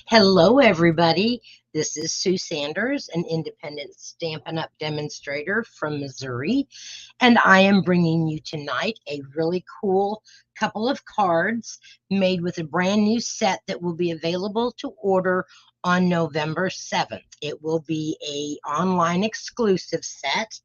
Hello, everybody. This is Sue Sanders, an independent Stampin' Up! Demonstrator from Missouri, and I am bringing you tonight a really cool couple of cards made with a brand new set that will be available to order on November 7th. It will be an online exclusive set.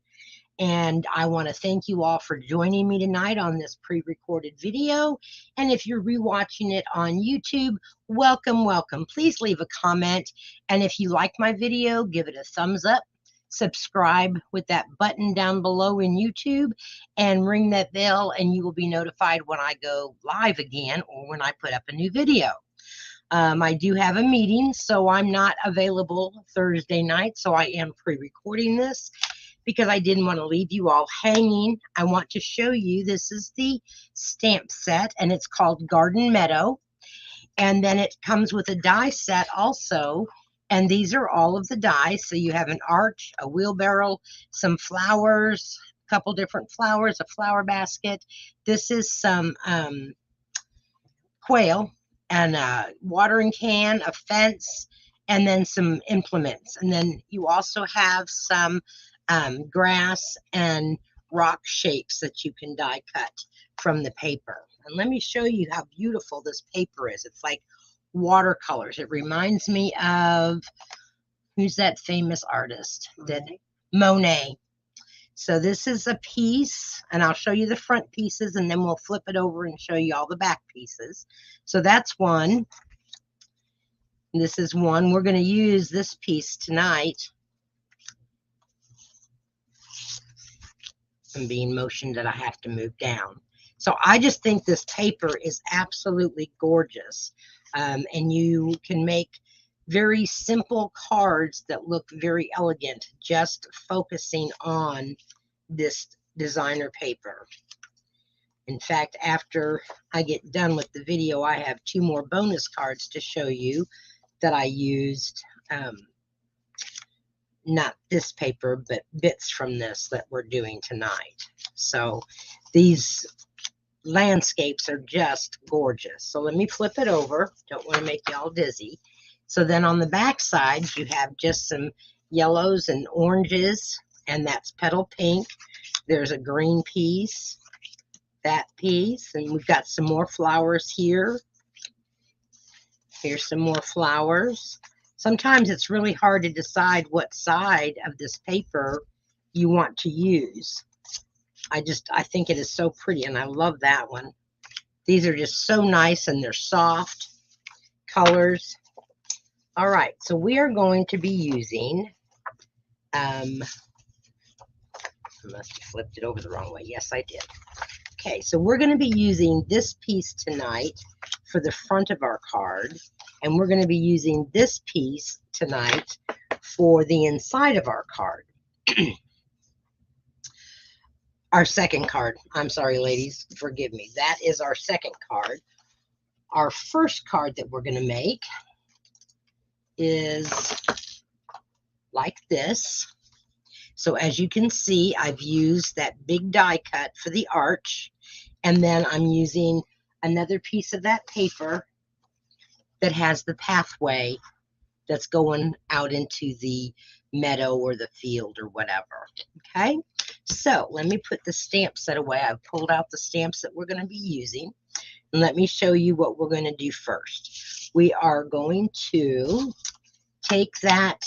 And I want to thank you all for joining me tonight on this pre-recorded video. And if you're rewatching it on YouTube, welcome, welcome. Please leave a comment. And if you like my video, give it a thumbs up. Subscribe with that button down below in YouTube and ring that bell, and you will be notified when I go live again or when I put up a new video. I do have a meeting, so I'm not available Thursday night, so I am pre-recording this because I didn't want to leave you all hanging. I want to show you, this is the stamp set, and it's called Garden Meadow. And then it comes with a die set also, and these are all of the dies. So you have an arch, a wheelbarrow, some flowers, a couple different flowers, a flower basket. This is some quail and a watering can, a fence, and then some implements. And then you also have some grass and rock shapes that you can die cut from the paper. And let me show you how beautiful this paper is. It's like watercolors. It reminds me of, who's that famous artist? Monet. So this is a piece, and I'll show you the front pieces, and then we'll flip it over and show you all the back pieces. So that's one. This is one. We're going to use this piece tonight. I'm being motioned that I have to move down. So I just think this paper is absolutely gorgeous. And you can make very simple cards that look very elegant, just focusing on this designer paper. In fact, after I get done with the video, I have 2 more bonus cards to show you that I used. Not this paper, but bits from this that we're doing tonight. So these landscapes are just gorgeous. So let me flip it over. Don't want to make y'all dizzy. So then on the back side, you have just some yellows and oranges, and that's petal pink. There's a green piece, that piece, and we've got some more flowers here. Here's some more flowers. Sometimes it's really hard to decide what side of this paper you want to use. I think it is so pretty, and I love that one. These are just so nice, and they're soft colors. All right, so we are going to be using, I must have flipped it over the wrong way. Yes, I did. Okay, so we're going to be using this piece tonight for the front of our card, and we're going to be using this piece tonight for the inside of our card. Our second card. I'm sorry, ladies, forgive me. That is our second card. Our first card that we're going to make is like this. So as you can see, I've used that big die cut for the arch, and then I'm using another piece of that paper that has the pathway that's going out into the meadow or the field or whatever. Okay, so let me put the stamp set away. I've pulled out the stamps that we're going to be using, and let me show you what we're going to do first. We are going to take that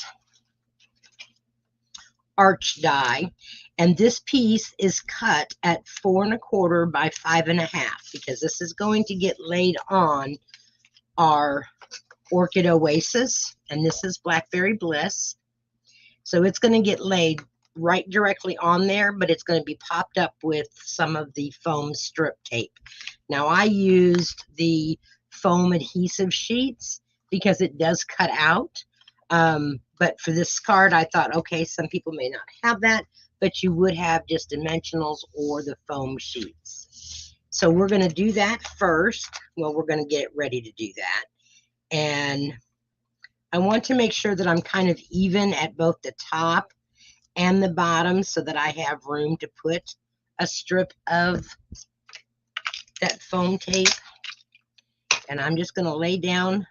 arch die, and this piece is cut at 4 1/4 by 5 1/2 because this is going to get laid on our Orchid Oasis, and this is Blackberry Bliss. So it's going to get laid right directly on there, but it's going to be popped up with some of the foam strip tape. Now I used the foam adhesive sheets because it does cut out. But for this card, I thought, okay, some people may not have that, but you would have just dimensionals or the foam sheets. So we're going to do that first. Well, we're going to get ready to do that. And I want to make sure that I'm kind of even at both the top and the bottom so that I have room to put a strip of that foam tape. And I'm just going to lay down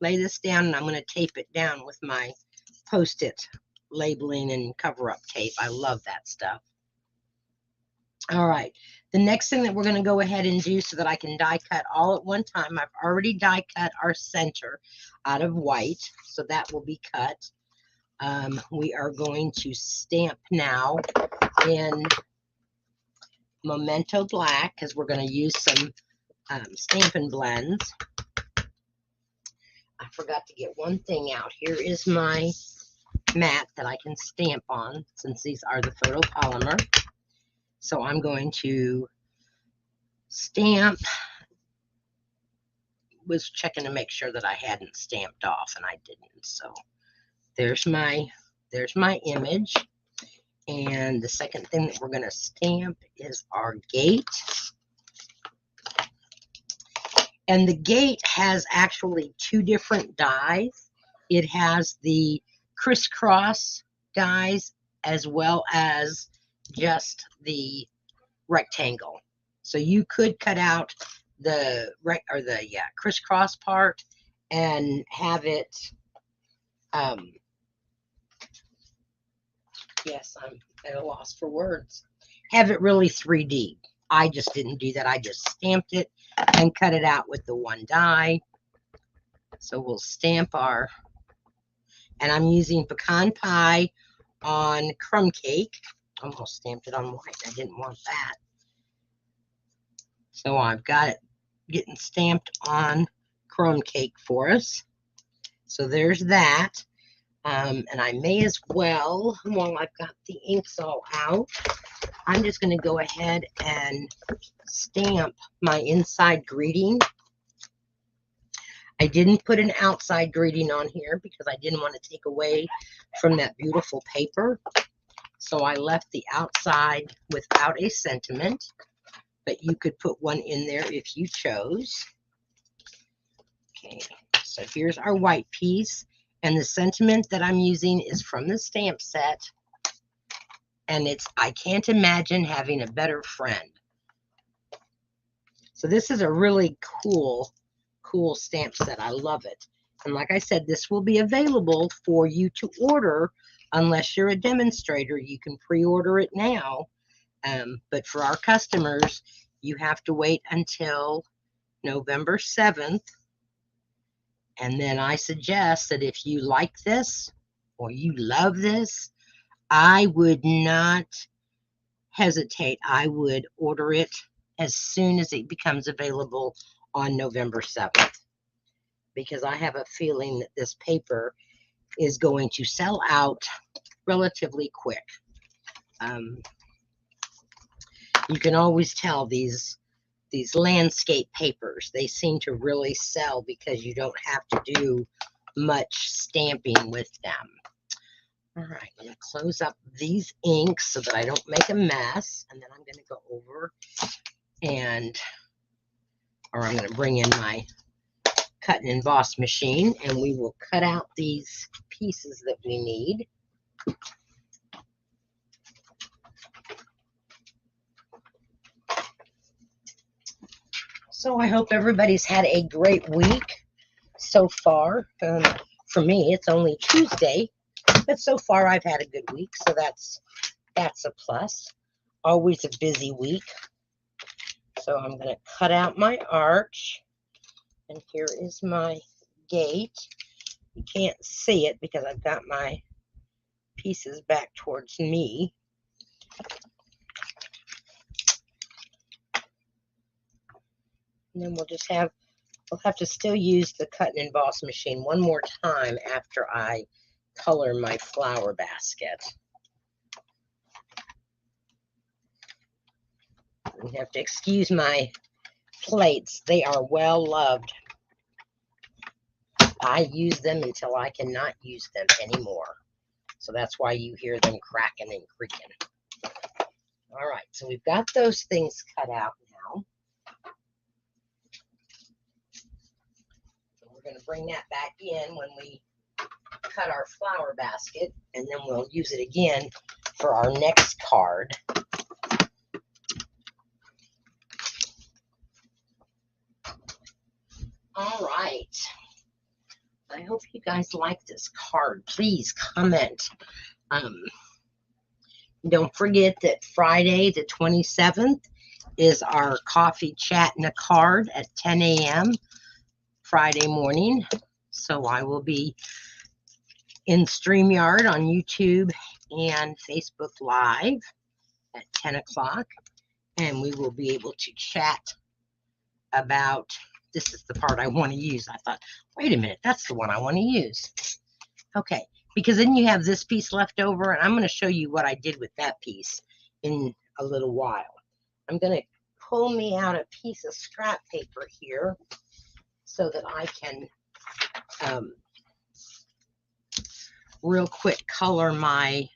lay this down, and I'm going to tape it down with my Post-it labeling and cover-up tape. I love that stuff. All right, the next thing that we're going to go ahead and do so that I can die cut all at one time, I've already die cut our center out of white, so that will be cut. We are going to stamp now in Memento Black because we're going to use some Stampin' Blends. I forgot to get one thing out. Here is my mat that I can stamp on since these are the photopolymer. So I'm going to stamp. Was checking to make sure that I hadn't stamped off, and I didn't. So there's my image. And the second thing that we're going to stamp is our gate. And the gate has actually two different dies. It has the crisscross dies as well as just the rectangle. So you could cut out the crisscross part and have it yes, I'm at a loss for words. Have it really 3D. I just didn't do that. I just stamped it and cut it out with the one die. So we'll stamp our, and I'm using pecan pie on crumb cake. Almost stamped it on white. I didn't want that. So I've got it getting stamped on crumb cake for us. So there's that. And I may as well, while I've got the inks all out, I'm just going to go ahead and stamp my inside greeting. I didn't put an outside greeting on here because I didn't want to take away from that beautiful paper. So I left the outside without a sentiment, but you could put one in there if you chose. Okay, so here's our white piece. And the sentiment that I'm using is from the stamp set. And it's, I can't imagine having a better friend. So this is a really cool stamp set. I love it. And like I said, this will be available for you to order unless you're a demonstrator. You can pre-order it now. But for our customers, you have to wait until November 7th. And then I suggest that if you like this or you love this, I would not hesitate. I would order it as soon as it becomes available on November 7th, because I have a feeling that this paper is going to sell out relatively quick. You can always tell these landscape papers, they seem to really sell because you don't have to do much stamping with them. All right, I'm going to close up these inks so that I don't make a mess, and then I'm going to go over or I'm going to bring in my cut and emboss machine, and we will cut out these pieces that we need. So I hope everybody's had a great week so far. For me, it's only Tuesday, but so far I've had a good week, so that's a plus. Always a busy week. So I'm going to cut out my arch, and here is my gate. You can't see it because I've got my pieces back towards me. And then we'll have to still use the cut and emboss machine one more time after I color my flower basket. You have to excuse my plates. They are well loved. I use them until I cannot use them anymore. So that's why you hear them cracking and creaking. All right, so we've got those things cut out now. We're going to bring that back in when we cut our flower basket, and then we'll use it again for our next card. All right. I hope you guys like this card. Please comment. Don't forget that Friday the 27th is our coffee chat and a card at 10 a.m. Friday morning. So I will be in StreamYard on YouTube and Facebook Live at 10 o'clock. And we will be able to chat about, this is the part I want to use. I thought, wait a minute, that's the one I want to use. Okay, because then you have this piece left over, and I'm going to show you what I did with that piece in a little while. I'm going to pull me out a piece of scrap paper here so that I can real quick color my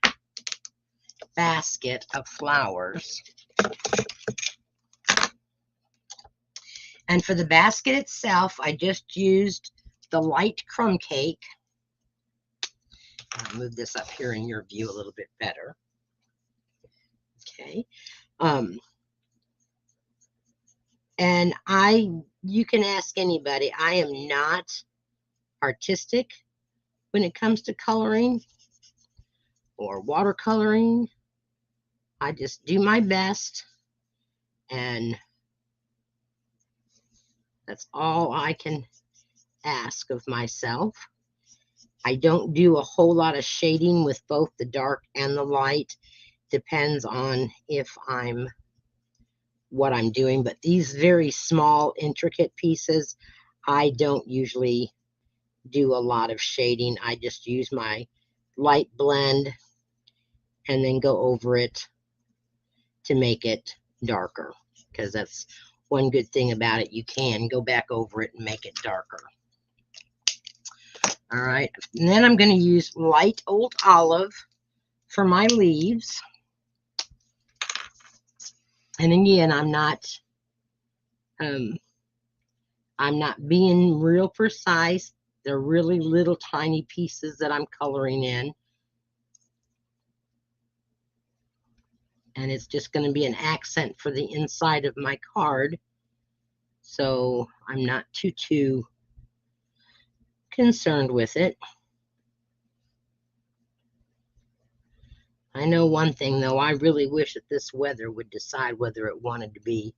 basket of flowers. And for the basket itself, I just used the light crumb cake. I'll move this up here in your view a little bit better. Okay. And you can ask anybody. I am not artistic when it comes to coloring or watercoloring. I just do my best, and that's all I can ask of myself. I don't do a whole lot of shading with both the dark and the light. Depends on what I'm doing. But these very small, intricate pieces, I don't usually do a lot of shading. I just use my light blend and then go over it to make it darker, because that's one good thing about it. You can go back over it and make it darker. All right, and then I'm going to use light old olive for my leaves. And again, I'm not being real precise. They're really little tiny pieces that I'm coloring in. And it's just going to be an accent for the inside of my card. So I'm not too concerned with it. I know one thing, though. I really wish that this weather would decide whether it wanted to be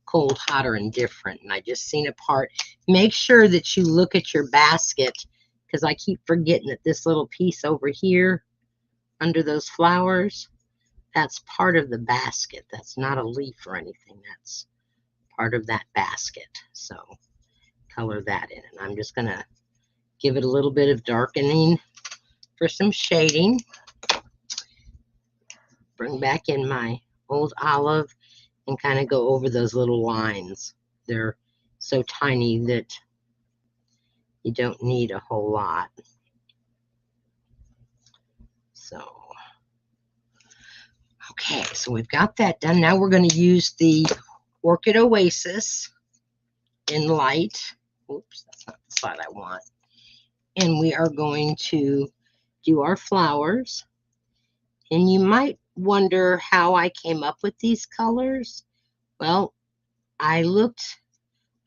cold, hot, or indifferent. And I just seen a part. Make sure that you look at your basket, because I keep forgetting that this little piece over here under those flowers, that's part of the basket. That's not a leaf or anything. That's part of that basket. So color that in. And I'm just going to give it a little bit of darkening for some shading. Bring back in my old olive and kind of go over those little lines. They're so tiny that you don't need a whole lot. So, okay, so we've got that done. Now we're going to use the Orchid Oasis in light. Oops, that's not the side I want. And we are going to do our flowers. And you might wonder how I came up with these colors. Well, I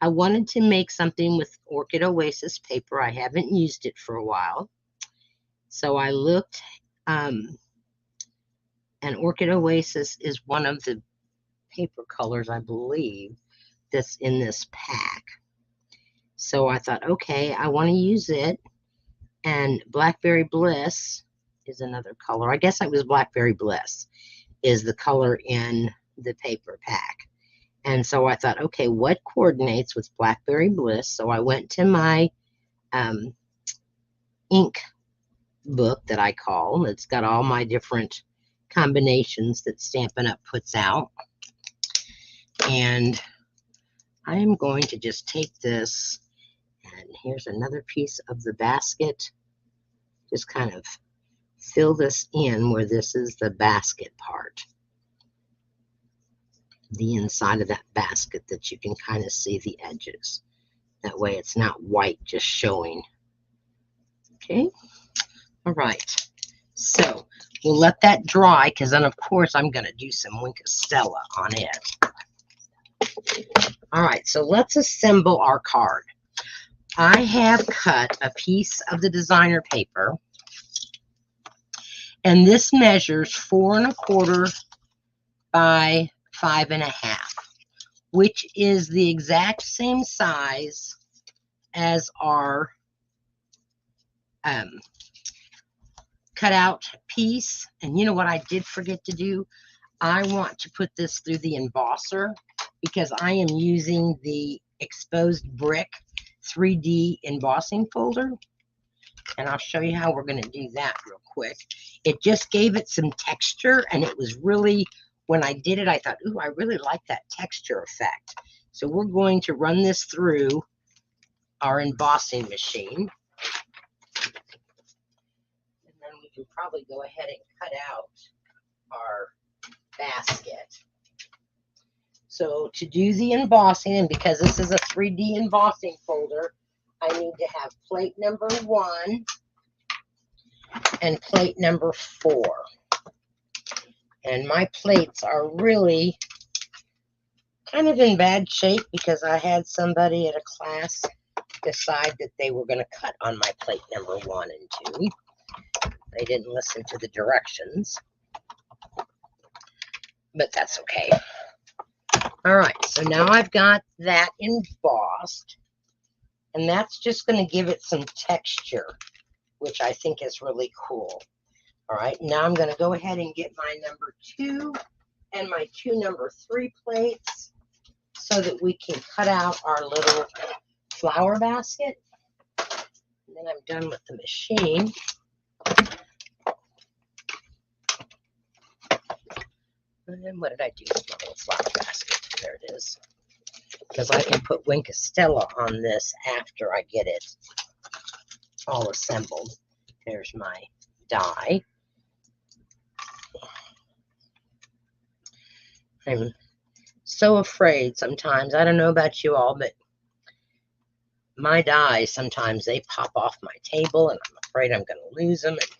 wanted to make something with Orchid Oasis paper. I haven't used it for a while. So I looked, and Orchid Oasis is one of the paper colors, I believe, that's in this pack. So I thought, okay, I want to use it. And Blackberry Bliss is another color. I guess it was Blackberry Bliss is the color in the paper pack. And so I thought, okay, what coordinates with Blackberry Bliss? So I went to my ink book that I call. It's got all my different combinations that Stampin' Up! Puts out. And I am going to just take this, and here's another piece of the basket. Just kind of fill this in where this is the basket part. The inside of that basket that you can kind of see the edges. That way it's not white just showing. Okay. All right. So we'll let that dry, because then of course I'm going to do some Winkostella on it. All right. So let's assemble our card. I have cut a piece of the designer paper, and this measures 4¼ by 5½, which is the exact same size as our cutout piece. And you know what I did forget to do? I want to put this through the embosser because I am using the exposed brick 3D embossing folder. And I'll show you how we're going to do that real quick. It just gave it some texture, and it was really, when I did it, I thought, ooh, I really like that texture effect. So we're going to run this through our embossing machine. And then we can probably go ahead and cut out our basket. So to do the embossing, and because this is a 3D embossing folder, I need to have plate number 1 and plate number 4. And my plates are really kind of in bad shape because I had somebody at a class decide that they were going to cut on my plate number 1 and 2. They didn't listen to the directions, but that's okay. All right, so now I've got that embossed, and that's just going to give it some texture, which I think is really cool. All right, now I'm going to go ahead and get my number 2 and my 2 number 3 plates so that we can cut out our little flower basket. And then I'm done with the machine. And then what did I do with my little flower basket? There it is. Because I can put Wink Stella on this after I get it all assembled. There's my die. I'm so afraid sometimes. I don't know about you all, but my dies, sometimes they pop off my table, and I'm afraid I'm going to lose them. And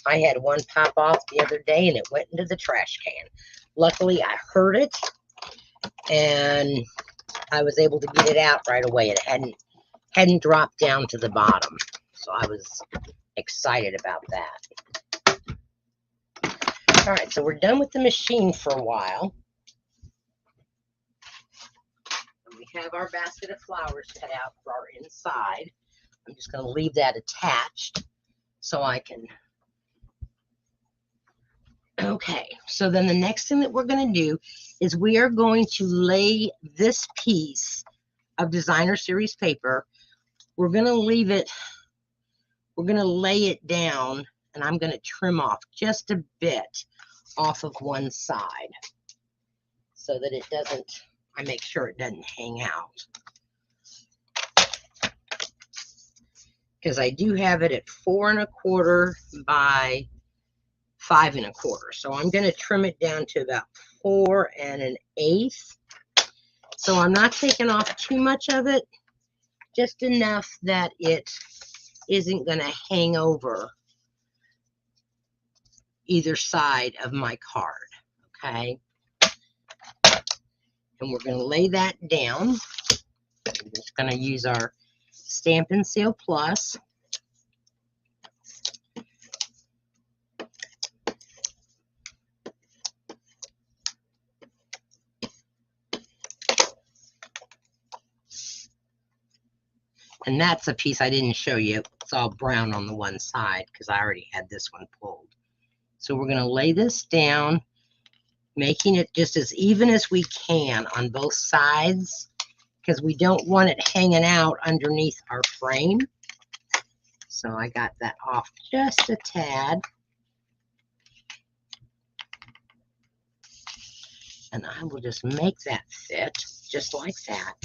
I had one pop off the other day, and it went into the trash can. Luckily, I heard it, and I was able to get it out right away. It hadn't dropped down to the bottom, so I was excited about that. All right, so we're done with the machine for a while. And we have our basket of flowers cut out for our inside. I'm just going to leave that attached so I can. Okay, so then the next thing that we're going to do is we are going to lay this piece of designer series paper. We're going to leave it, we're going to lay it down, and I'm going to trim off just a bit off of one side so that it doesn't, I make sure it doesn't hang out. Because I do have it at 4¼ by 5¼ so I'm going to trim it down to about 4 1/8. So I'm not taking off too much of it, just enough that it isn't going to hang over either side of my card. Okay, and we're going to lay that down. I'm just going to use our Stampin' Seal Plus. And that's a piece I didn't show you. It's all brown on the one side because I already had this one pulled. So we're going to lay this down, making it just as even as we can on both sides because we don't want it hanging out underneath our frame. So I got that off just a tad. And I will just make that fit just like that.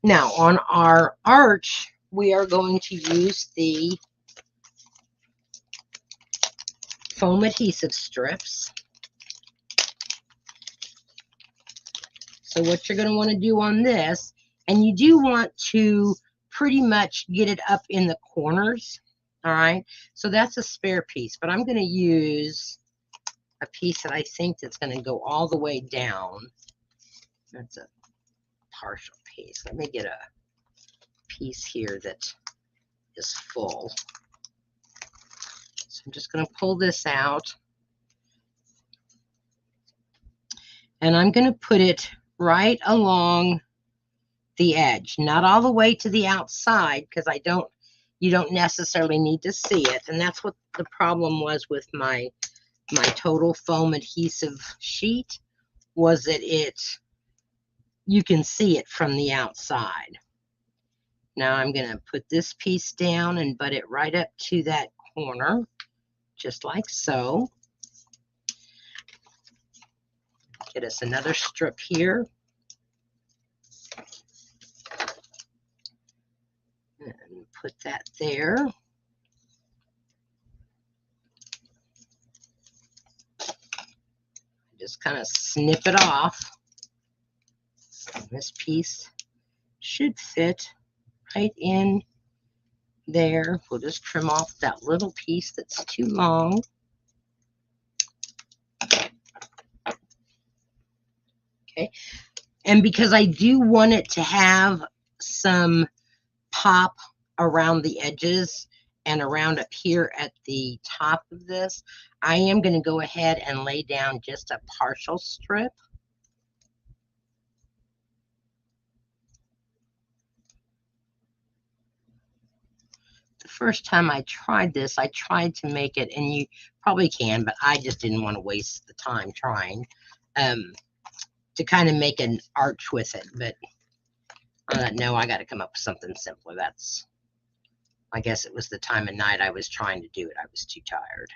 Now on our arch, we are going to use the foam adhesive strips. So what you're going to want to do on this, and you do want to pretty much get it up in the corners, all right? So that's a spare piece, but I'm going to use a piece that I think that's going to go all the way down. That's a partial piece. Let me get a piece here that is full. So I'm just going to pull this out. And I'm going to put it right along the edge, not all the way to the outside, because you don't necessarily need to see it. And that's what the problem was with my total foam adhesive sheet, was that you can see it from the outside. Now I'm going to put this piece down and butt it right up to that corner, just like so. Get us another strip here. And put that there. Just kind of snip it off. This piece should fit right in there. We'll just trim off that little piece that's too long. Okay. And because I do want it to have some pop around the edges and around up here at the top of this, I am going to go ahead and lay down just a partial strip. The first time I tried this, I tried to make it, and you probably can, but I just didn't want to waste the time trying to kind of make an arch with it. But no, I got to come up with something simpler. I guess it was the time of night I was trying to do it. I was too tired.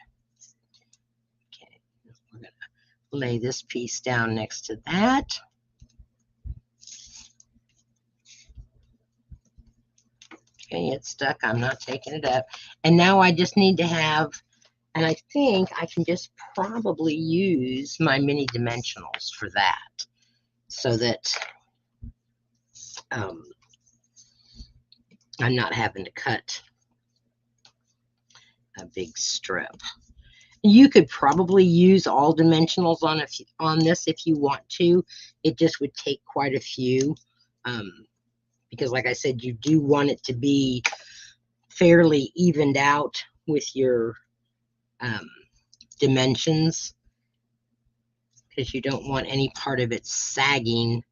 Okay, we're going to lay this piece down next to that. Okay, it's stuck. I'm not taking it up. And now I just need to have, and I think I can just probably use my mini dimensionals for that, so that I'm not having to cut a big strip. You could probably use all dimensionals on this if you want to. It just would take quite a few, because like I said, you do want it to be fairly evened out with your dimensions, because you don't want any part of it sagging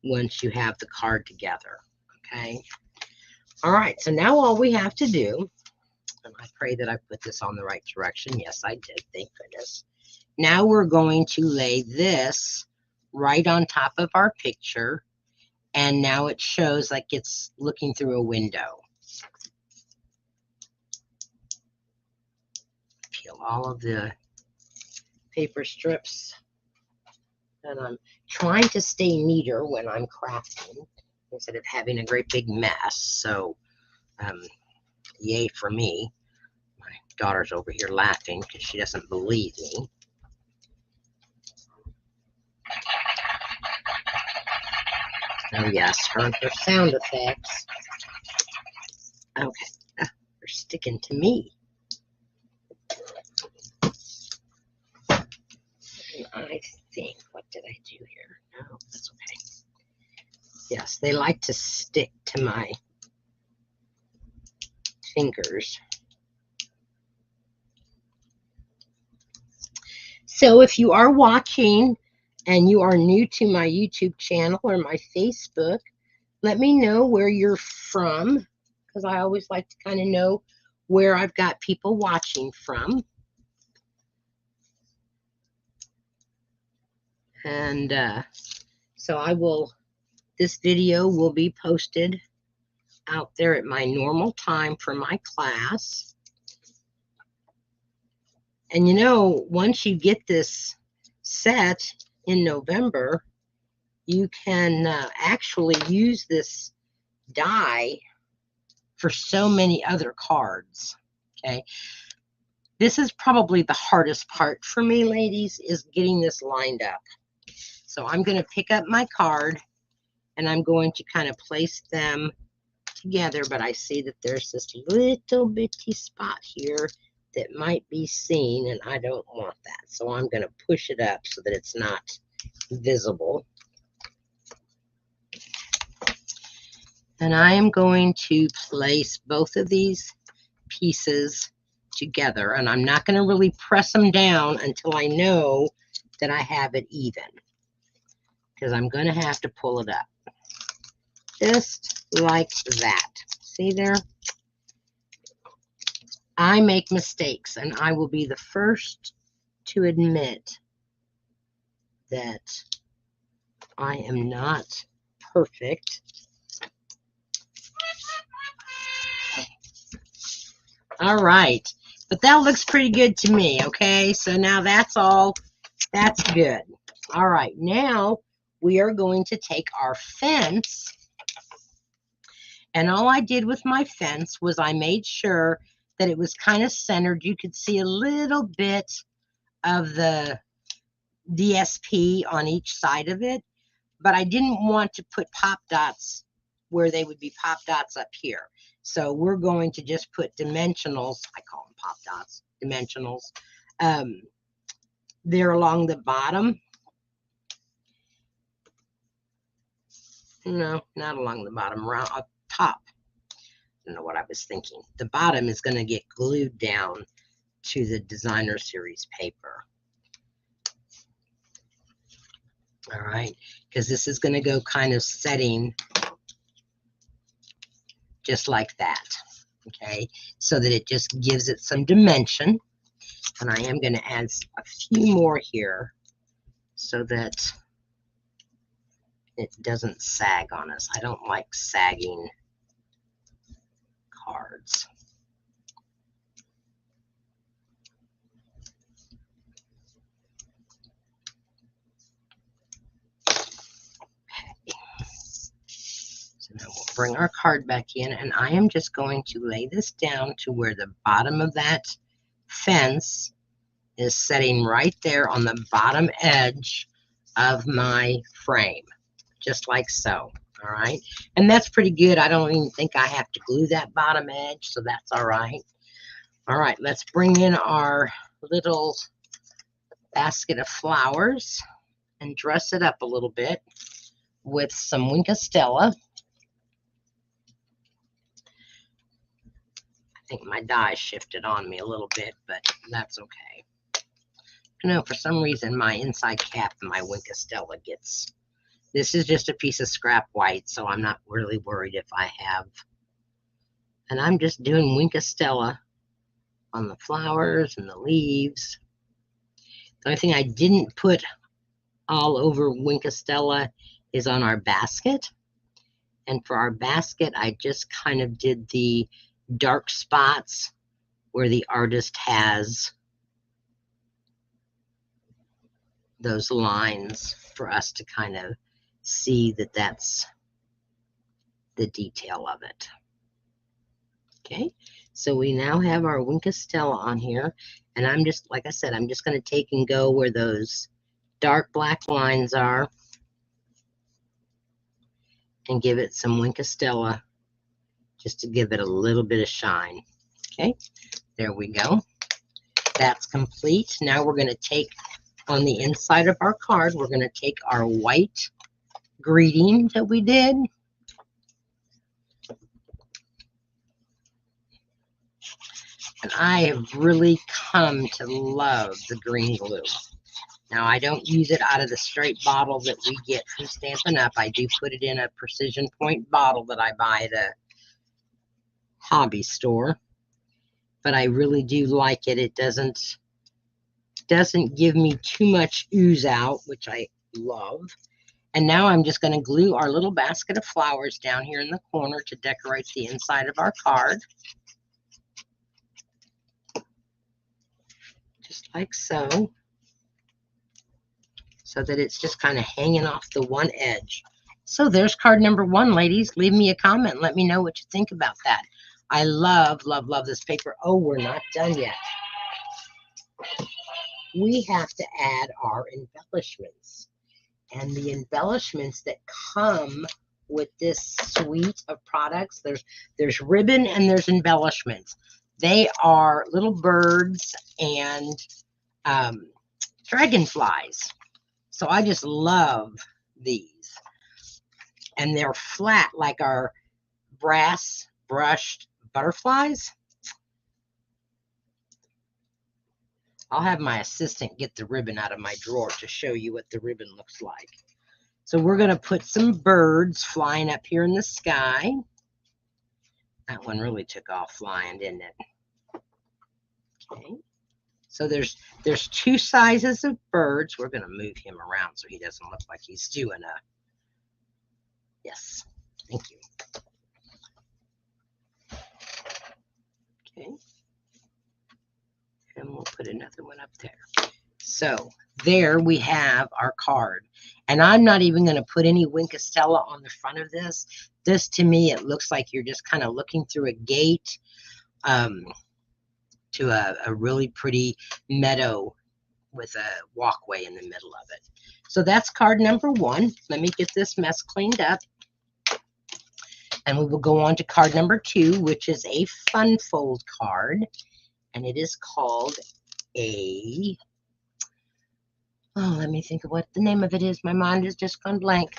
once you have the card together. Okay. All right. So now all we have to do, and I pray that I put this on the right direction. Yes, I did. Thank goodness. Now we're going to lay this right on top of our picture. And now it shows like it's looking through a window. Peel all of the paper strips. And I'm trying to stay neater when I'm crafting instead of having a great big mess. So, yay for me. My daughter's over here laughing because she doesn't believe me. Oh yes, her sound effects. Okay, they're sticking to me. And I think, what did I do here? No, that's okay. Yes, they like to stick to my fingers. So if you are watching and you are new to my YouTube channel or my Facebook, let me know where you're from, because I always like to kind of know where I've got people watching from. And so this video will be posted out there at my normal time for my class. And you know, once you get this set in November, you can actually use this die for so many other cards. Okay. This is probably the hardest part for me, ladies, is getting this lined up. So I'm going to pick up my card and I'm going to kind of place them together, but I see that there's this little bitty spot here that might be seen, and I don't want that. So I'm going to push it up so that it's not visible. And I am going to place both of these pieces together, and I'm not going to really press them down until I know that I have it even, because I'm going to have to pull it up just like that. See there? I make mistakes, and I will be the first to admit that I am not perfect. All right, but that looks pretty good to me, okay? So now that's good. All right, now we are going to take our fence, and all I did with my fence was I made sure that it was kind of centered. You could see a little bit of the DSP on each side of it, but I didn't want to put pop dots where they would be pop dots up here. So we're going to just put dimensionals, I call them pop dots, dimensionals, there along the bottom. No, not along the bottom, around up top. I don't know what I was thinking. The bottom is going to get glued down to the designer series paper. All right, because this is going to go kind of setting just like that. Okay, so that it just gives it some dimension. And I am going to add a few more here so that it doesn't sag on us. I don't like sagging cards. Okay. So now we'll bring our card back in, and I am just going to lay this down to where the bottom of that fence is setting right there on the bottom edge of my frame, just like so. All right, and that's pretty good. I don't even think I have to glue that bottom edge, so that's all right. All right, let's bring in our little basket of flowers and dress it up a little bit with some Winkostella. I think my die shifted on me a little bit, but that's okay. You know, for some reason, my inside cap and my Winkostella gets... This is just a piece of scrap white, so I'm not really worried if I have. And I'm just doing Winkostella on the flowers and the leaves. The only thing I didn't put all over Winkostella is on our basket. And for our basket, I just kind of did the dark spots where the artist has those lines for us to kind of see that that's the detail of it. Okay, so we now have our Winkostella on here, and I'm just, like I said, I'm just going to take and go where those dark black lines are and give it some Winkostella just to give it a little bit of shine. Okay, there we go. That's complete. Now we're going to take, on the inside of our card, we're going to take our white greeting that we did. And I have really come to love the green glue. Now, I don't use it out of the straight bottle that we get from Stampin' Up. I do put it in a Precision Point bottle that I buy at a hobby store. But I really do like it. It doesn't give me too much ooze out, which I love. And now I'm just going to glue our little basket of flowers down here in the corner to decorate the inside of our card. Just like so. So that it's just kind of hanging off the one edge. So there's card number 1, ladies. Leave me a comment. Let me know what you think about that. I love, love, love this paper. Oh, we're not done yet. We have to add our embellishments. And the embellishments that come with this suite of products, there's ribbon and there's embellishments. They are little birds and dragonflies. So I just love these. And they're flat like our brass brushed butterflies. I'll have my assistant get the ribbon out of my drawer to show you what the ribbon looks like. So we're going to put some birds flying up here in the sky. That one really took off flying, didn't it? Okay. So there's two sizes of birds. We're going to move him around so he doesn't look like he's doing a... Yes. Thank you. Okay. And we'll put another one up there. So there we have our card. And I'm not even going to put any Wink of Stella on the front of this. This, to me, it looks like you're just kind of looking through a gate to a really pretty meadow with a walkway in the middle of it. So that's card number 1. Let me get this mess cleaned up. And we will go on to card number 2, which is a fun fold card. And it is called a... Oh, let me think of what the name of it is. My mind has just gone blank.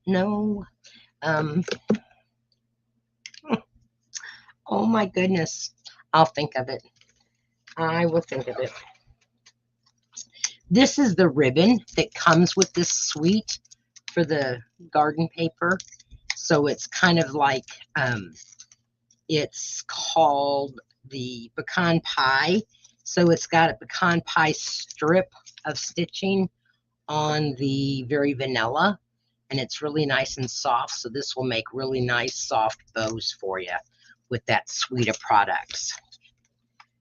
No. Oh my goodness. I'll think of it. I will think of it. This is the ribbon that comes with this suite for the garden paper. So it's kind of like, it's called the pecan pie. So it's got a pecan pie strip of stitching on the very vanilla, and it's really nice and soft. So this will make really nice soft bows for you with that suite of products.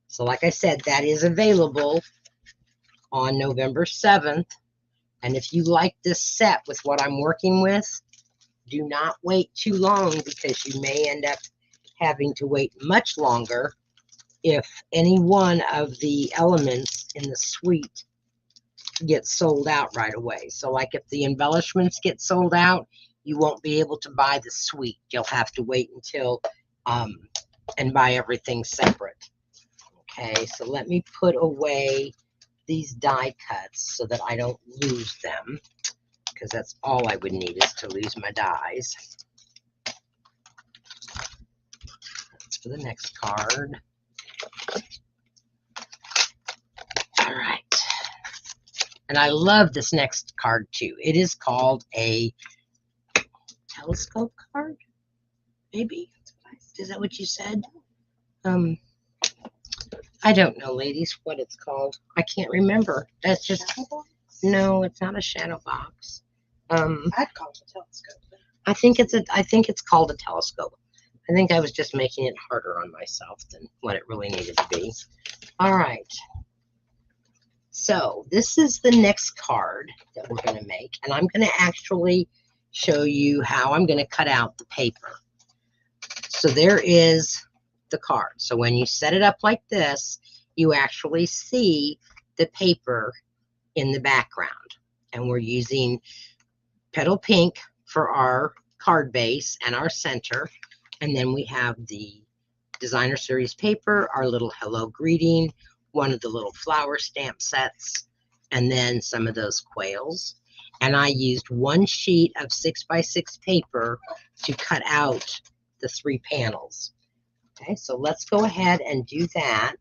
So like I said, that is available on November 7th. And if you like this set with what I'm working with, do not wait too long, because you may end up having to wait much longer if any one of the elements in the suite gets sold out right away. So like if the embellishments get sold out, you won't be able to buy the suite. You'll have to wait until and buy everything separate. Okay, so let me put away these die cuts so that I don't lose them, because that's all I would need is to lose my dies. That's for the next card. All right. And I love this next card too. It is called a telescope card, maybe? Is that what you said? I don't know, ladies, what it's called. I can't remember. That's just... No, it's not a shadow box. I'd call it a telescope. I think it's called a telescope. I think I was just making it harder on myself than what it really needed to be. All right. So this is the next card that we're going to make, and I'm going to actually show you how I'm going to cut out the paper. So there is the card. So when you set it up like this, you actually see the paper in the background. And we're using Petal Pink for our card base and our center. And then we have the Designer Series paper, our little Hello Greeting, one of the little flower stamp sets, and then some of those quails. And I used one sheet of 6x6 paper to cut out the 3 panels. Okay, so let's go ahead and do that.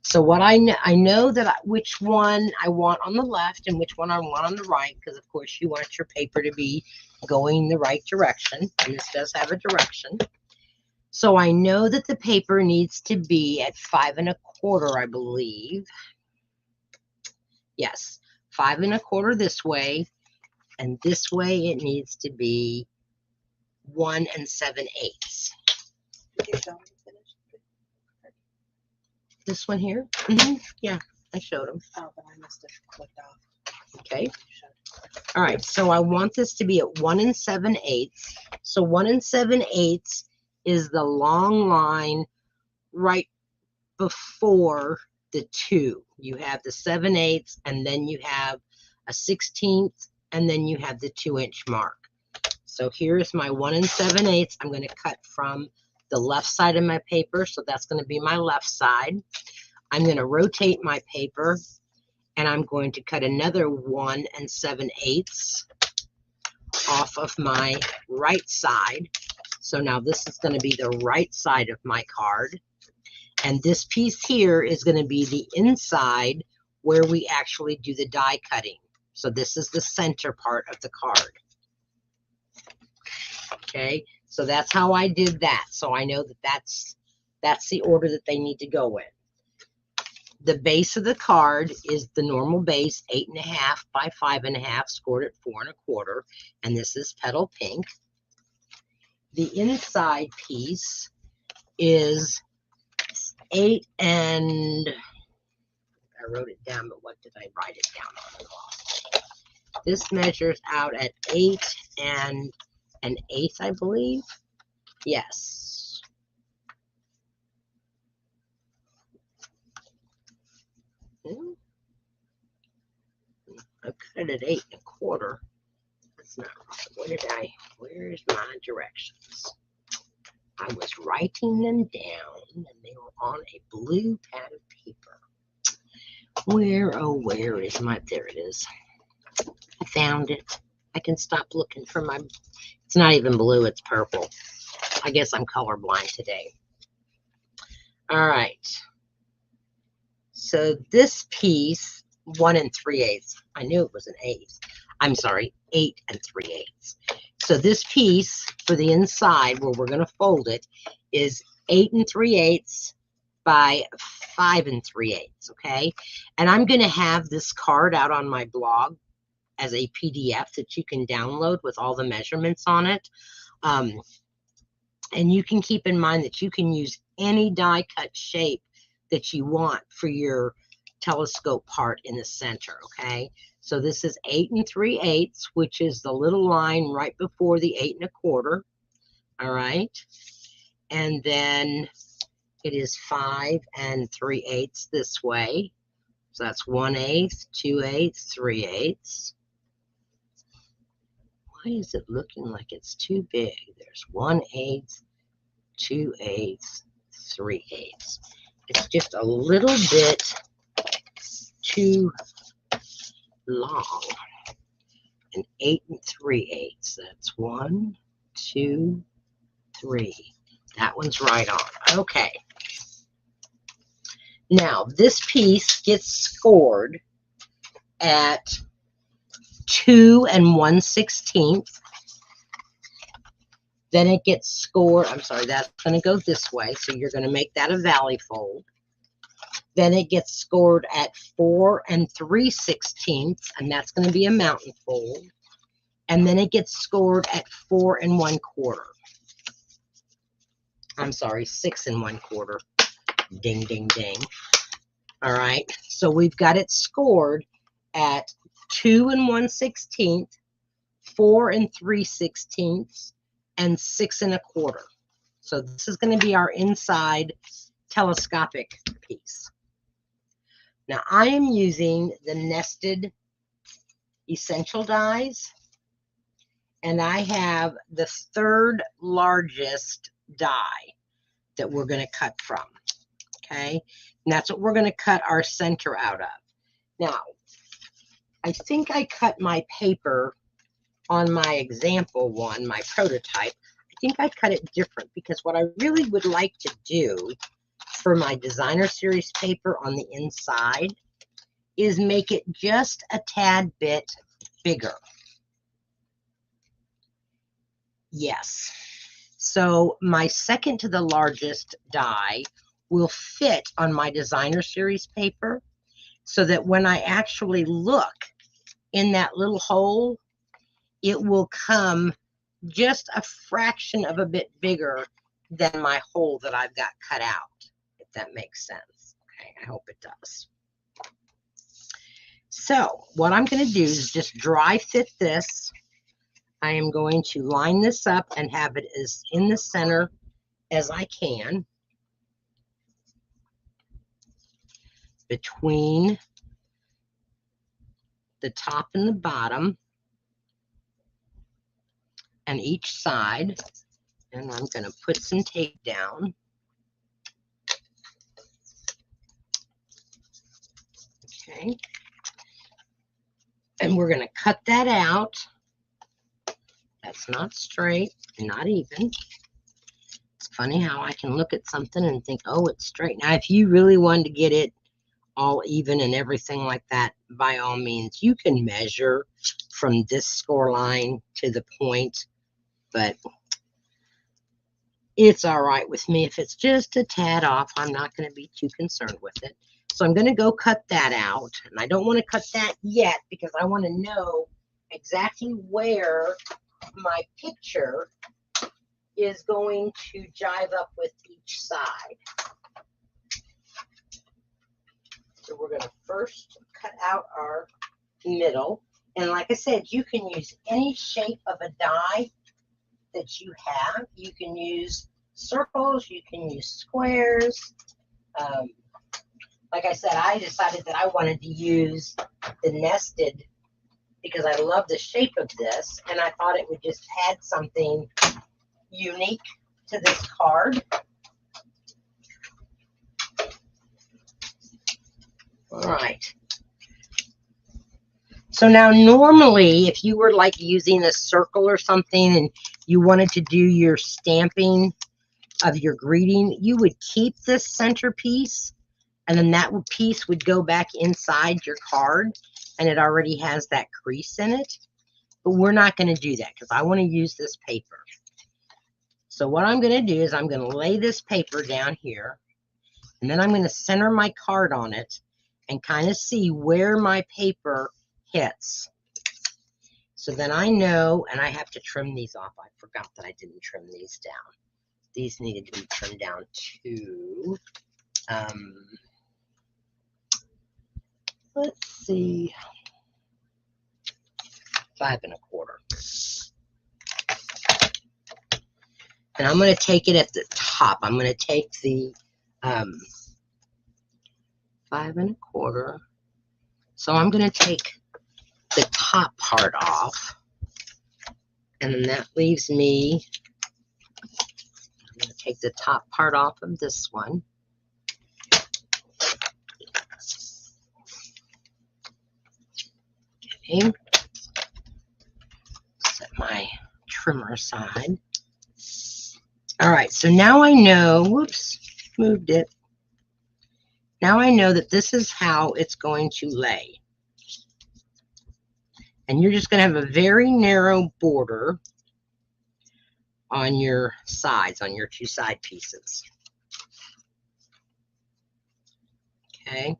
So what I know that which one I want on the left and which one I want on the right, because of course you want your paper to be going the right direction, and this does have a direction. So I know that the paper needs to be at 5 1/4, I believe. Yes, 5 1/4 this way, and this way it needs to be 1 7/8. This one here? Yeah, I showed them. Oh, but I must have clicked off. Okay. All right, so I want this to be at 1 7/8. So 1 7/8 is the long line right before the 2. You have the 7/8, and then you have a 1/16, and then you have the 2-inch mark. So here's my 1 7/8. I'm going to cut from the left side of my paper, so that's going to be my left side. I'm going to rotate my paper, and I'm going to cut another 1 7/8 off of my right side. So now this is going to be the right side of my card. And this piece here is going to be the inside where we actually do the die cutting. So this is the center part of the card. Okay, so that's how I did that. So I know that that's the order that they need to go in. The base of the card is the normal base, 8.5 by 5.5, scored at 4 1/4, and this is petal pink. The inside piece is 8 and I wrote it down, but what did I write it down on? This measures out at 8 and 1/8, I believe. Yes. I cut it at 8 1/4. That's not right. Where's my directions? I was writing them down and they were on a blue pad of paper. Where, oh, where is my, there it is. I found it. I can stop looking for my, it's not even blue, it's purple. I guess I'm colorblind today. All right. So this piece, 1 3/8. I knew it was an 8. I'm sorry, 8 3/8. So this piece for the inside where we're going to fold it is 8 3/8 by 5 3/8. Okay. And I'm going to have this card out on my blog as a PDF that you can download with all the measurements on it. And you can keep in mind that you can use any die cut shape that you want for your telescope part in the center. Okay. So this is 8 3/8, which is the little line right before the 8 1/4. All right. And then it is 5 3/8 this way. So that's 1/8, 2/8, 3/8. Why is it looking like it's too big? There's 1/8, 2/8, 3/8. It's just a little bit too long. And 8 3/8. That's 1, 2, 3. That one's right on. Okay. Now this piece gets scored at 2 1/16. Then it gets scored. I'm sorry, that's going to go this way. So you're going to make that a valley fold. Then it gets scored at 4 3/16, and that's going to be a mountain fold. And then it gets scored at 4 1/4. I'm sorry, 6 1/4. Ding, ding, ding. All right. So we've got it scored at 2 1/16, 4 3/16, and 6 1/4. So this is going to be our inside telescopic piece. Now I am using the nested essential dies, and I have the 3rd largest die that we're going to cut from. Okay, and that's what we're going to cut our center out of. Now, I think I cut my paper on my example one, my prototype. I think I cut it different because what I really would like to do for my designer series paper on the inside is make it just a tad bit bigger. Yes. So my second to the largest die will fit on my designer series paper so that when I actually look in that little hole, it will come just a fraction of a bit bigger than my hole that I've got cut out, if that makes sense. Okay, I hope it does. So what I'm going to do is just dry fit this. I am going to line this up and have it as in the center as I can between the top and the bottom and each side. And I'm going to put some tape down. Okay. And we're going to cut that out. That's not straight, not even. It's funny how I can look at something and think, oh, it's straight. Now, if you really wanted to get it all even and everything like that, by all means, you can measure from this score line to the point, but it's all right with me. If it's just a tad off, I'm not going to be too concerned with it. So I'm going to go cut that out, and I don't want to cut that yet because I want to know exactly where my picture is going to jive up with each side. So we're going to first cut out our middle. And like I said, you can use any shape of a die that you have. You can use circles, you can use squares. Like I said, I decided that I wanted to use the nested because I love the shape of this, and I thought it would just add something unique to this card. All right. So now normally if you were like using a circle or something and you wanted to do your stamping of your greeting, you would keep this centerpiece and then that piece would go back inside your card and it already has that crease in it. But we're not going to do that because I want to use this paper. So what I'm going to do is I'm going to lay this paper down here and then I'm going to center my card on it and kind of see where my paper hits. So then I know, and I have to trim these off. I forgot that I didn't trim these down. These needed to be trimmed down to, let's see, 5 1/4. And I'm going to take it at the top. I'm going to take the 5 1/4. So I'm going to take the top part off. And then that leaves me, I'm going to take the top part off of this one. Okay. Set my trimmer aside. All right, so now I know, whoops, moved it. Now I know that this is how it's going to lay. And you're just going to have a very narrow border on your sides, on your 2 side pieces. Okay.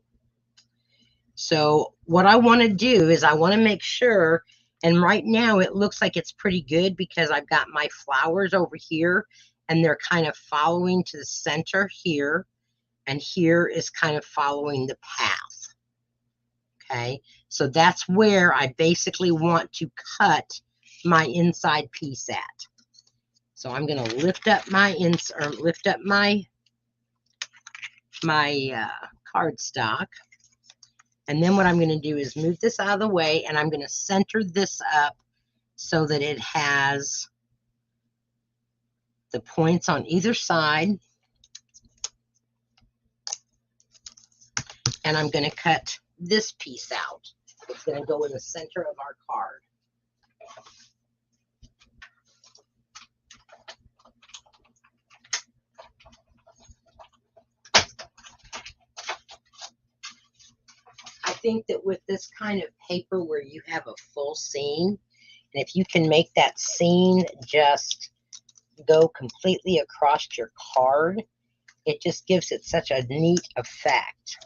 So what I want to do is I want to make sure, and right now it looks like it's pretty good because I've got my flowers over here and they're kind of following to the center here, and here is kind of following the path. Okay, so that's where I basically want to cut my inside piece at. So I'm going to lift up my cardstock, and then what I'm going to do is move this out of the way, and I'm going to center this up so that it has the points on either side. And I'm going to cut this piece out. It's going to go in the center of our card. I think that with this kind of paper where you have a full seam, and if you can make that seam just go completely across your card, it just gives it such a neat effect.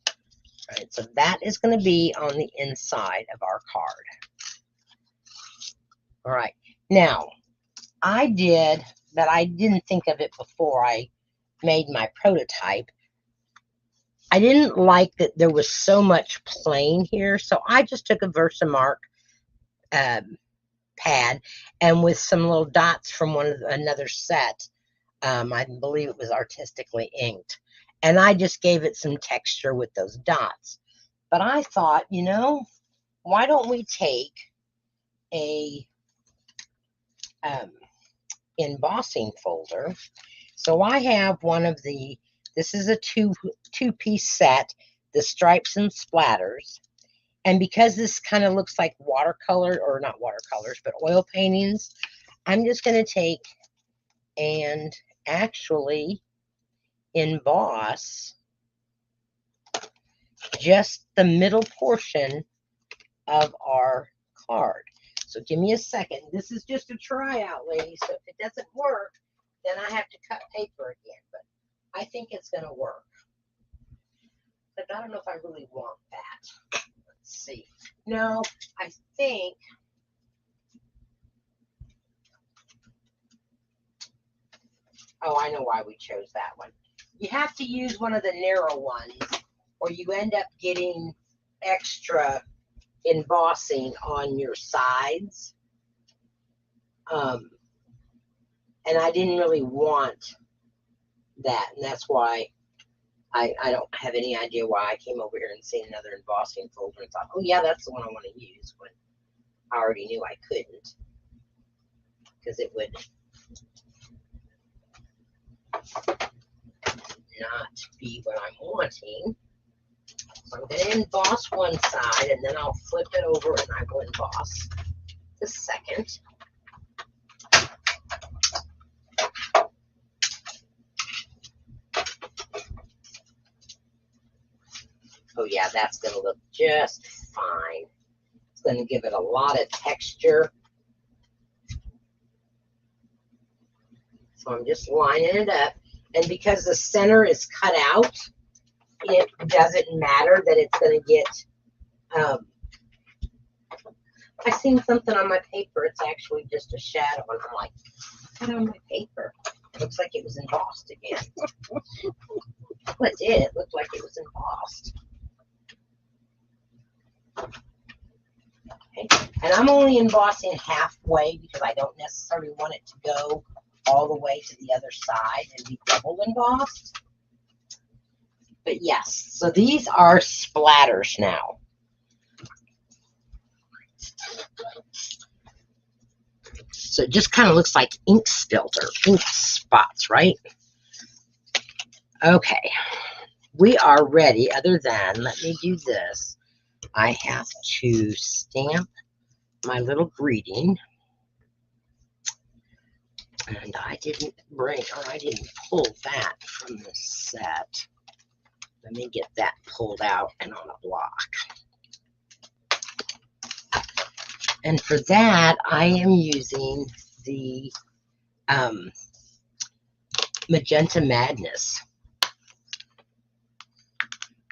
All right, so that is going to be on the inside of our card. All right, now I didn't think of it before I made my prototype. I didn't like that there was so much plain here, so I just took a Versamark pad and with some little dots from another set, I believe it was artistically inked, and I just gave it some texture with those dots. But I thought, you know, why don't we take a embossing folder? So I have one of the, this is a two-piece set, the stripes and splatters, And because this kind of looks like watercolor, or not watercolors, but oil paintings, I'm just going to take and actually emboss just the middle portion of our card. So give me a second. This is just a tryout, ladies. So if it doesn't work, then I have to cut paper again. But I think it's going to work. But I don't know if I really want that. Let's see. No, I think. Oh, I know why we chose that one. You have to use one of the narrow ones, or you end up getting extra embossing on your sides. And I didn't really want that, and that's why I don't have any idea why I came over here and seen another embossing folder and thought, oh yeah, that's the one I want to use, when I already knew I couldn't, because it would not be what I'm wanting. So I'm going to emboss one side, and then I'll flip it over and I will emboss the second. Oh yeah, that's going to look just fine. It's going to give it a lot of texture. So I'm just lining it up. And because the center is cut out, it doesn't matter that it's going to get, I seen something on my paper. It's actually just a shadow. And I'm like, what's on my paper? It looks like it was embossed again. Well, it did. It looked like it was embossed. Okay. And I'm only embossing halfway because I don't necessarily want it to go all the way to the other side and be double embossed. But yes, so these are splatters now. So it just kind of looks like ink spilt or ink spots, right? Okay, we are ready. Other than, let me do this. I have to stamp my little greeting. And I didn't pull that from the set. Let me get that pulled out and on a block. And for that, I am using the Magenta Madness,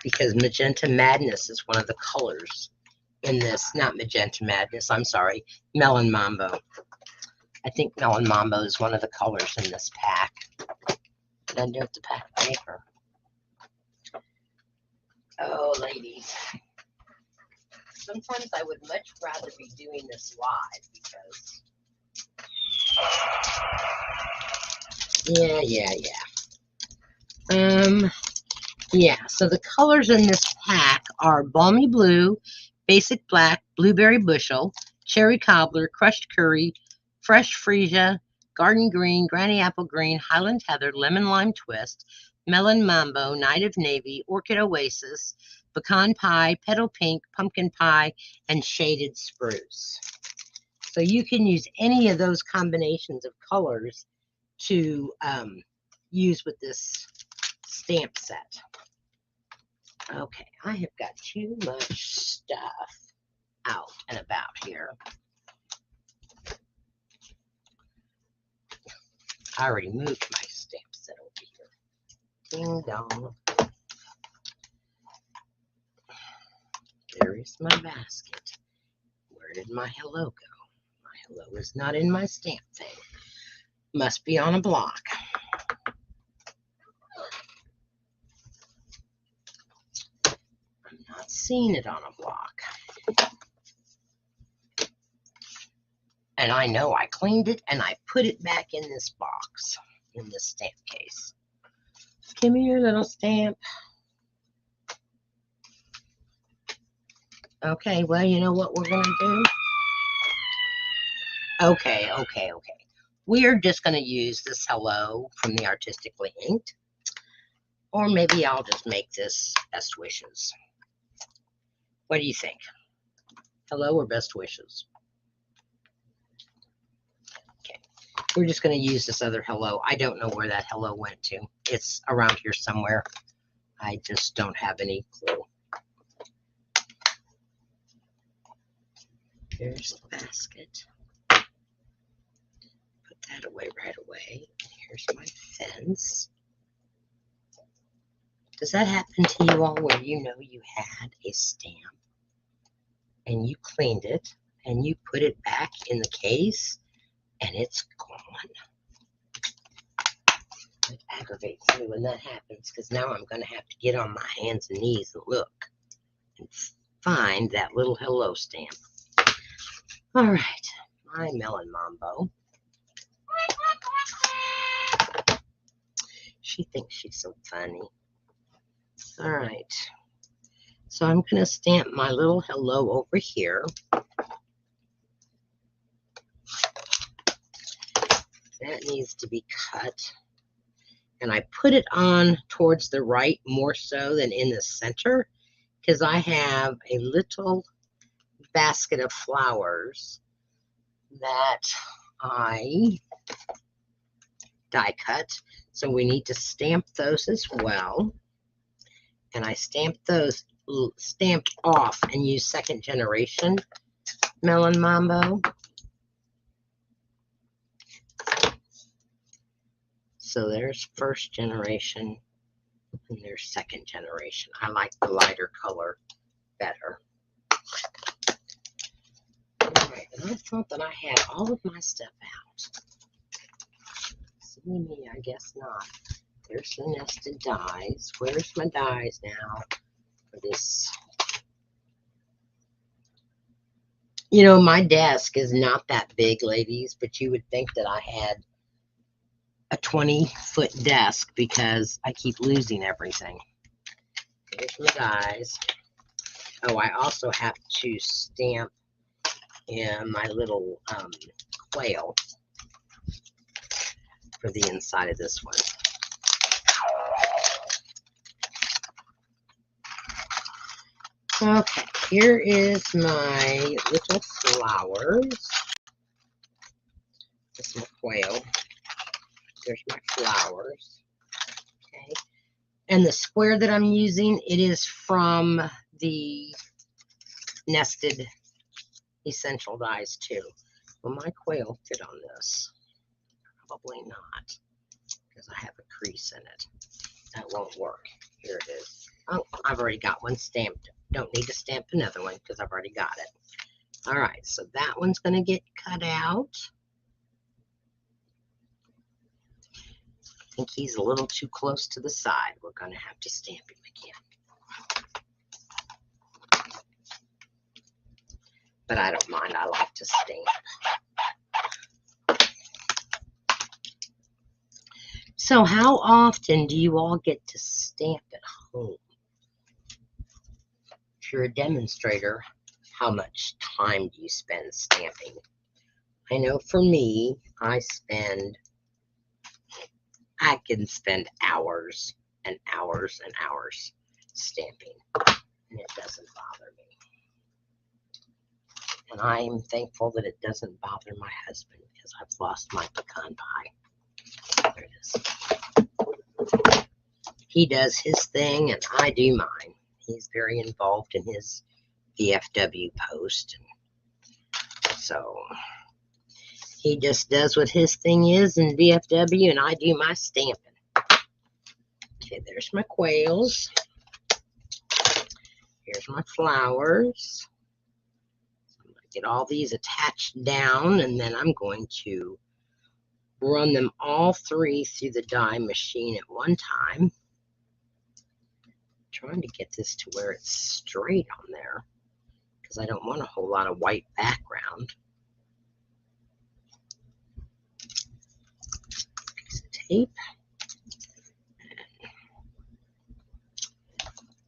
because Magenta Madness is one of the colors in this, not Magenta Madness, I'm sorry, Melon Mambo. I think Melon Mambo is one of the colors in this pack. Then do the pack paper. Oh, ladies. Sometimes I would much rather be doing this live because, yeah, so the colors in this pack are Balmy Blue, Basic Black, Blueberry Bushel, Cherry Cobbler, Crushed Curry, Fresh Freesia, Garden Green, Granny Apple Green, Highland Heather, Lemon Lime Twist, Melon Mambo, Night of Navy, Orchid Oasis, Pecan Pie, Petal Pink, Pumpkin Pie, and Shaded Spruce. So you can use any of those combinations of colors to use with this stamp set. Okay, I have got too much stuff out and about here. I already moved my stamp set over here. Ding dong. There is my basket. Where did my hello go? My hello is not in my stamp thing. Must be on a block. I'm not seeing it on a block. And I know I cleaned it and I put it back in this box, in this stamp case. Give me your little stamp. Okay, well, you know what we're going to do? Okay. We are just going to use this hello from the Artistically Inked. Or maybe I'll just make this Best Wishes. What do you think? Hello or best wishes. Okay, we're just going to use this other hello. I don't know where that hello went to. It's around here somewhere. I just don't have any clue. Here's the basket. Put that away right away. Here's my fence. Does that happen to you all where you know you had a stamp and you cleaned it and you put it back in the case and it's gone? It aggravates me when that happens because now I'm going to have to get on my hands and knees and look and find that little hello stamp. All right, my melon mambo. She thinks she's so funny. All right, so I'm going to stamp my little hello over here. That needs to be cut. And I put it on towards the right more so than in the center because I have a little basket of flowers that I die cut. So we need to stamp those as well. And I stamped those stamped off and use second generation melon mambo. So there's first generation and there's second generation. I like the lighter color better. All right, and I thought that I had all of my stuff out. Silly me, I guess not. There's the nested dies. Where's my dies now for this? You know, my desk is not that big, ladies, but you would think that I had a 20-foot desk because I keep losing everything. Here's my dies. Oh, I also have to stamp in my little quail for the inside of this one. Okay, here is my little flowers. This is my quail. There's my flowers. Okay, and the square that I'm using, it is from the nested essential dies too. Will my quail fit on this? Probably not, because I have a crease in it. That won't work. Here it is. Oh, I've already got one stamped. Don't need to stamp another one because I've already got it. All right, so that one's going to get cut out. I think he's a little too close to the side. We're going to have to stamp him again. But I don't mind. I like to stamp. So how often do you all get to stamp at home? If you're a demonstrator, how much time do you spend stamping? I know for me, I can spend hours and hours and hours stamping, and it doesn't bother me. And I'm thankful that it doesn't bother my husband because I've lost my pecan pie. There it is. He does his thing and I do mine. He's very involved in his VFW post. So he just does what his thing is in VFW and I do my stamping. Okay, there's my quails. Here's my flowers. I'm going to get all these attached down and then I'm going to run them all three through the die machine at one time. Trying to get this to where it's straight on there because I don't want a whole lot of white background. Piece of tape.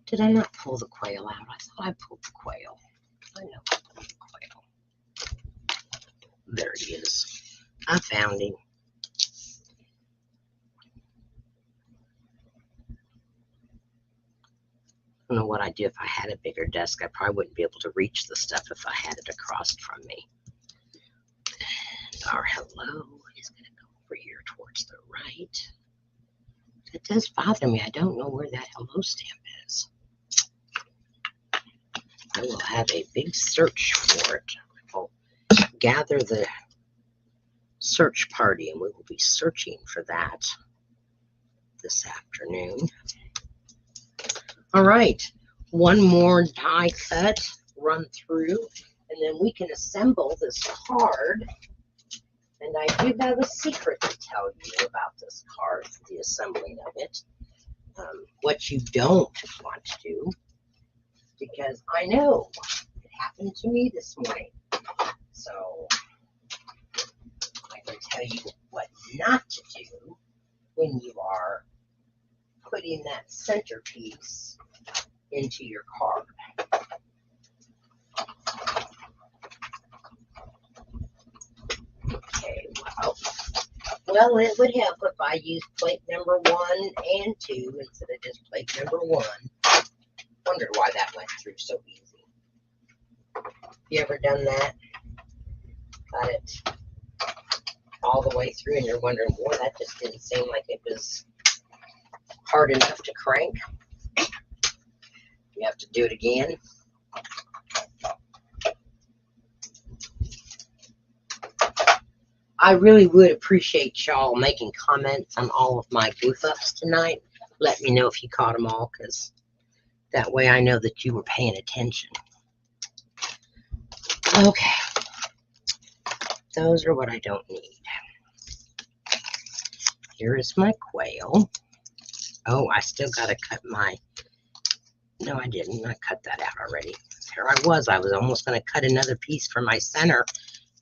Did I not pull the quail out? I thought I pulled the quail. I know I pulled the quail. There he is. I found him. I don't know what I'd do if I had a bigger desk. I probably wouldn't be able to reach the stuff if I had it across from me. And our hello is going to go over here towards the right. It does bother me. I don't know where that hello stamp is. I will have a big search for it. I'll gather the search party and we will be searching for that this afternoon. All right, one more die cut, run through, and then we can assemble this card. And I do have a secret to tell you about this card, the assembling of it. What you don't want to do, because I know it happened to me this morning. So I can tell you what not to do when you are putting that centerpiece into your card. Okay, well, it would help if I used plate number 1 and 2 instead of just plate number 1. Wondered why that went through so easy. You ever done that? Got it all the way through and you're wondering, boy, that just didn't seem like it was hard enough to crank. You have to do it again. I really would appreciate y'all making comments on all of my goof ups tonight. Let me know if you caught them all, because that way I know that you were paying attention. Okay. Those are what I don't need. Here is my quail. Oh, I still got to cut my... No, I didn't. I cut that out already. There I was almost going to cut another piece for my center,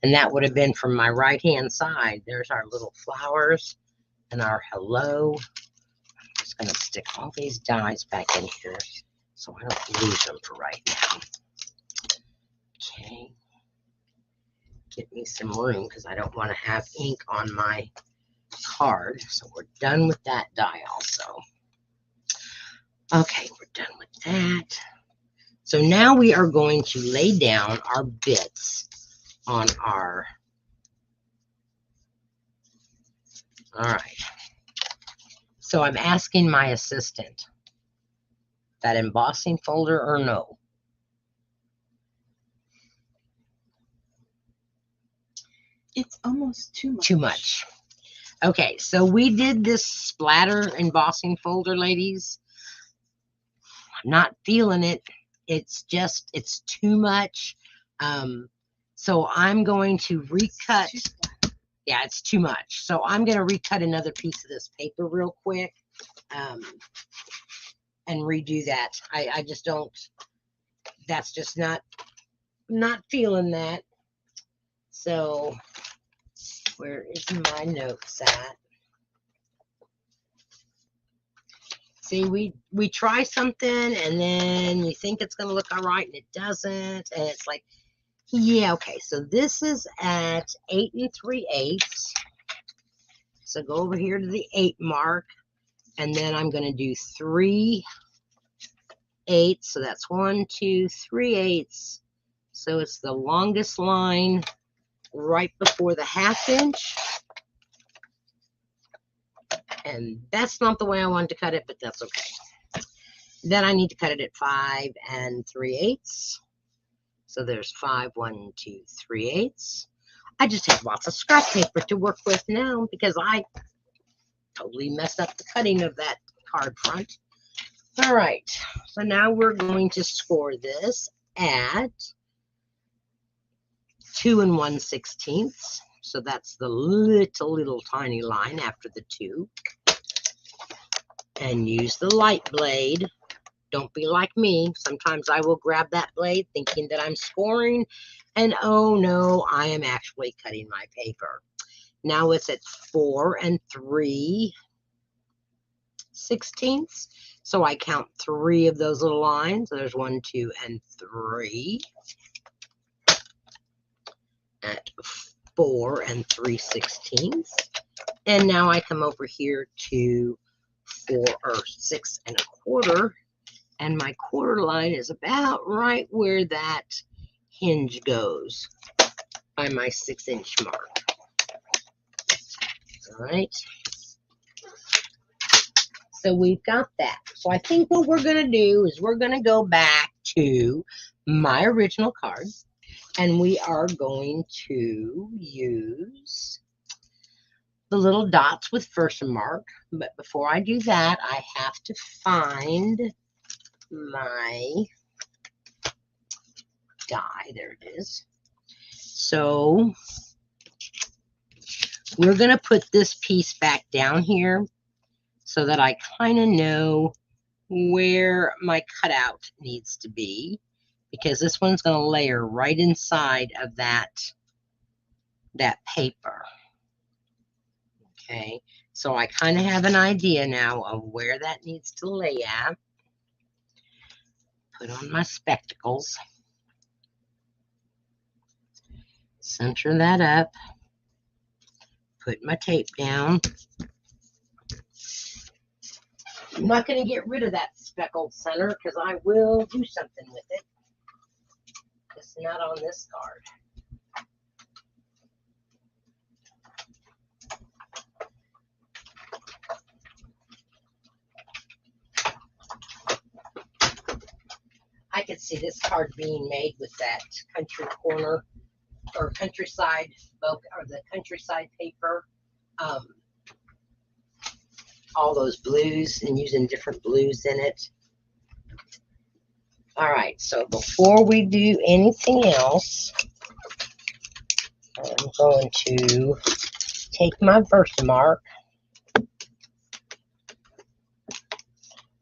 and that would have been from my right-hand side. There's our little flowers and our hello. I'm just going to stick all these dies back in here so I don't lose them for right now. Okay. Get me some room because I don't want to have ink on my card. So we're done with that die also. Okay, we're done with that. So now we are going to lay down our bits on our... All right. So I'm asking my assistant, that embossing folder or no? It's almost too much. Too much. Okay, so we did this splatter embossing folder, ladies. I'm not feeling it. It's too much. So I'm going to recut. Yeah, it's too much. So I'm going to recut another piece of this paper real quick and redo that. I just don't, that's just not feeling that. So where is my notes at? See, we try something and then you think it's going to look all right and it doesn't. And it's like, yeah, okay. So this is at 8 3/8. So go over here to the 8 mark. And then I'm going to do 3/8. So that's 1, 2, 3/8. So it's the longest line right before the 1/2 inch. And that's not the way I wanted to cut it, but that's okay. Then I need to cut it at 5 3/8. So there's 5, 1, 2, 3/8. I just have lots of scrap paper to work with now because I totally messed up the cutting of that card front. All right, so now we're going to score this at 2 1/16. So that's the little tiny line after the 2. And use the light blade. Don't be like me. Sometimes I will grab that blade thinking that I'm scoring. And oh no, I am actually cutting my paper. Now it's at 4 3/16. So I count 3 of those little lines. So there's 1, 2, and 3. At 4 3/16. And now I come over here to 6 1/4 And my quarter line is about right where that hinge goes by my 6-inch mark. All right. So we've got that. So I think what we're going to do is we're going to go back to my original card, and we are going to use the little dots with Versamark. But before I do that, I have to find my die. There it is. So we're going to put this piece back down here so that I kind of know where my cutout needs to be, because this one's going to layer right inside of that paper. Okay, so I kind of have an idea now of where that needs to lay at. Put on my spectacles. Center that up. Put my tape down. I'm not going to get rid of that speckled center because I will do something with it. It's not on this card. I could see this card being made with that country corner or countryside book or the countryside paper. All those blues and using different blues in it. All right, so before we do anything else, I'm going to take my Versamark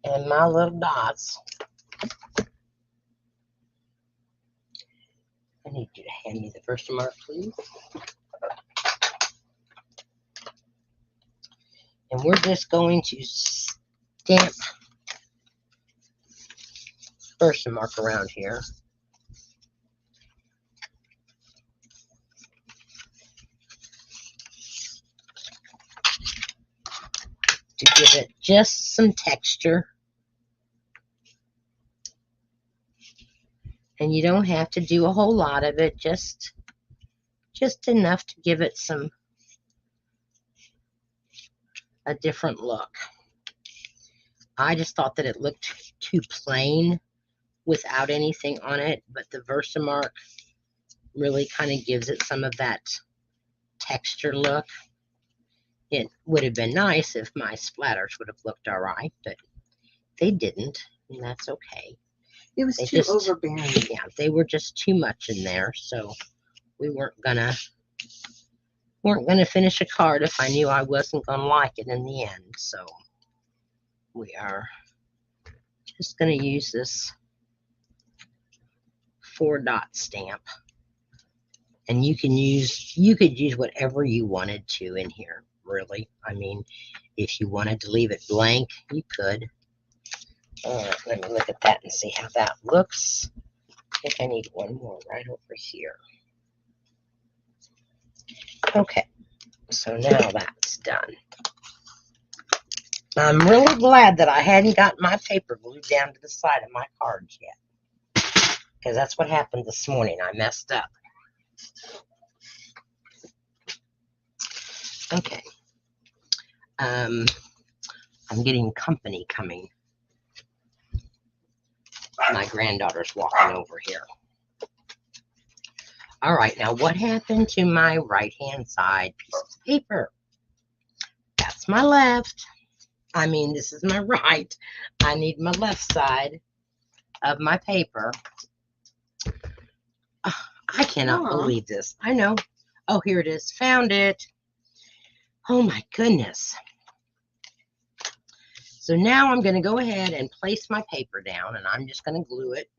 and my little dots. I need you to hand me the Versamark, please. And we're just going to stamp Versamark around here. To give it just some texture. And you don't have to do a whole lot of it, just enough to give it a different look. I just thought that it looked too plain without anything on it, but the Versamark really kind of gives it some of that texture look. It would have been nice if my splatters would have looked all right, but they didn't, and that's okay. It was too overbearing. Yeah, they were just too much in there, so we weren't gonna finish a card if I knew I wasn't gonna like it in the end. So we are just gonna use this 4-dot stamp, and you could use whatever you wanted to in here, really. I mean, if you wanted to leave it blank, you could. All right, let me look at that and see how that looks. I think I need one more right over here. Okay, so now that's done. I'm really glad that I hadn't got my paper glued down to the side of my cards yet, because that's what happened this morning. I messed up. Okay. I'm getting company coming. My granddaughter's walking over here. All right, now what happened to my right-hand side piece of paper? That's my left. I mean, this is my right. I need my left side of my paper. I cannot believe this. I know. Oh, here it is. Found it. Oh, my goodness. So now I'm going to go ahead and place my paper down, and I'm just going to glue it.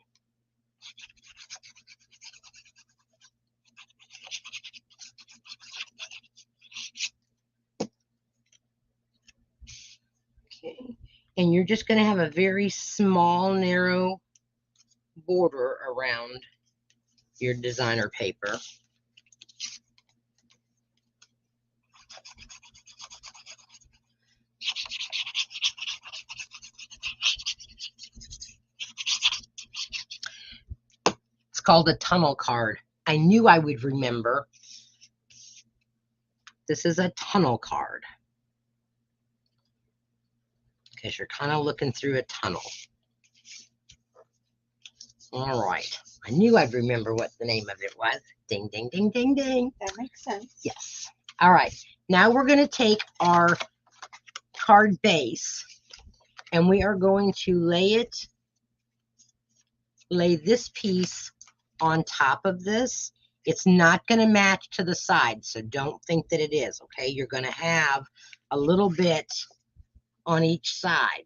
Okay. And you're just going to have a very small, narrow border around your designer paper. called a tunnel card. I knew I would remember. This is a tunnel card because you're kind of looking through a tunnel. All right. I knew I'd remember what the name of it was. Ding, ding, ding, ding, ding. That makes sense. Yes. All right. Now we're going to take our card base and we are going to lay this piece on top of this. It's not going to match to the side, so don't think that it is, okay? You're going to have a little bit on each side.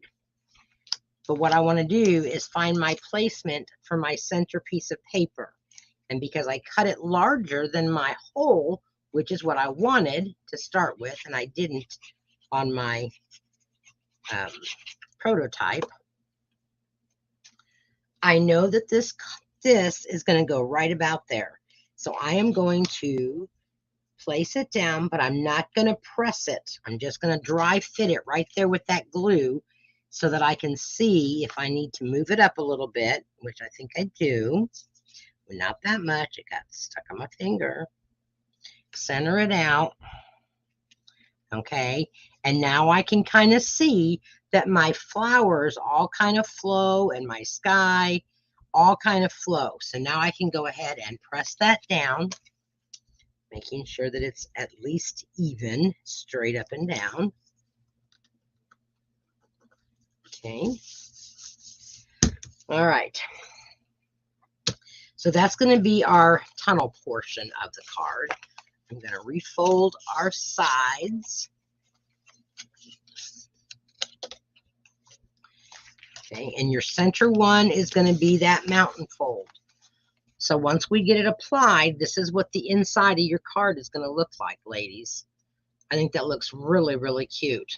But what I want to do is find my placement for my center piece of paper. And because I cut it larger than my hole, which is what I wanted to start with, and I didn't on my prototype, I know that this is going to go right about there. So I am going to place it down, but I'm not going to press it. I'm just going to dry fit it right there with that glue so that I can see if I need to move it up a little bit, which I think I do. But not that much. It got stuck on my finger. Center it out. Okay. And now I can kind of see that my flowers all kind of flow and my sky all kind of flow. So now I can go ahead and press that down, making sure that it's at least even, straight up and down. Okay. All right. So that's going to be our tunnel portion of the card. I'm going to refold our sides. Okay, and your center one is going to be that mountain fold. So once we get it applied, this is what the inside of your card is going to look like, ladies. I think that looks really, really cute.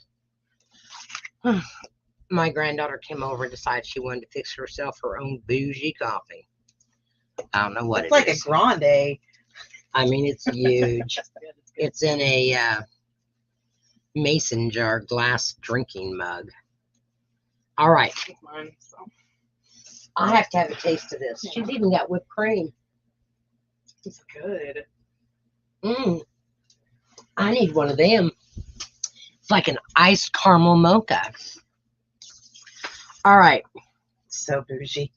My granddaughter came over and decided she wanted to fix herself her own bougie coffee. I don't know what it's like a grande. I mean, it's huge. It's in a mason jar glass drinking mug. All right. I have to have a taste of this. She's even got whipped cream. It's good. I need one of them. It's like an iced caramel mocha. All right. So bougie.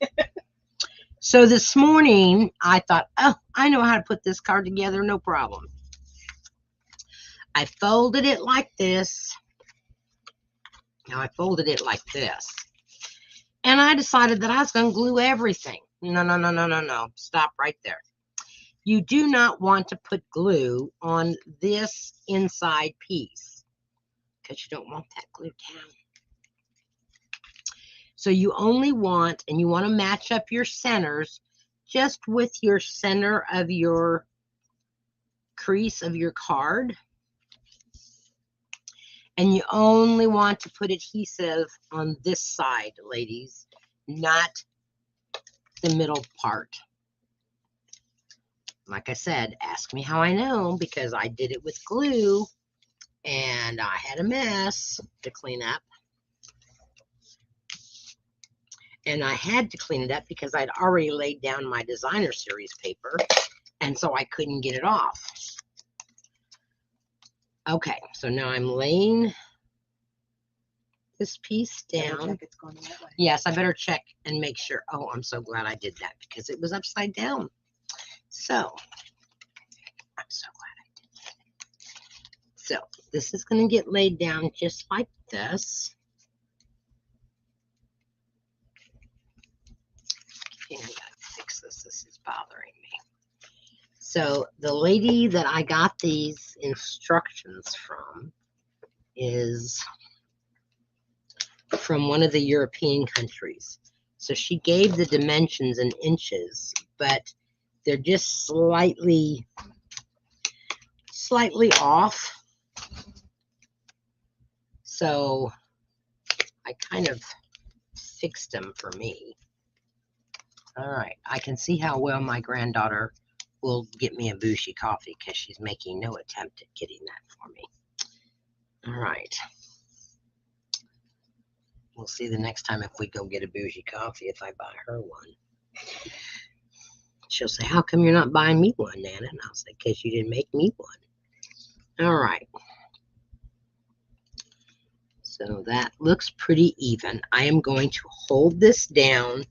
So this morning, I thought, oh, I know how to put this card together, no problem. I folded it like this. Now I folded it like this. And I decided that I was going to glue everything. No. Stop right there. You do not want to put glue on this inside piece because you don't want that glue down. So you only want, and you want to match up your centers just with your center of your crease of your card. And you only want to put adhesive on this side, ladies, not the middle part. Like I said, ask me how I know, because I did it with glue and I had a mess to clean up. And I had to clean it up because I'd already laid down my designer series paper, and so I couldn't get it off. Okay, so now I'm laying this piece down. It's going that way. Yes, I better check and make sure. Oh, I'm so glad I did that because it was upside down. So, I'm so glad I did that. So, this is going to get laid down just like this. I gotta fix this. This is bothering me. So the lady that I got these instructions from is from one of the European countries. So she gave the dimensions in inches, but they're just slightly off. So I kind of fixed them for me. All right, I can see how well my granddaughter will get me a bougie coffee because she's making no attempt at getting that for me. All right. We'll see the next time if we go get a bougie coffee if I buy her one. She'll say, how come you're not buying me one, Nana? And I'll say, because you didn't make me one. All right. So that looks pretty even. I am going to hold this down,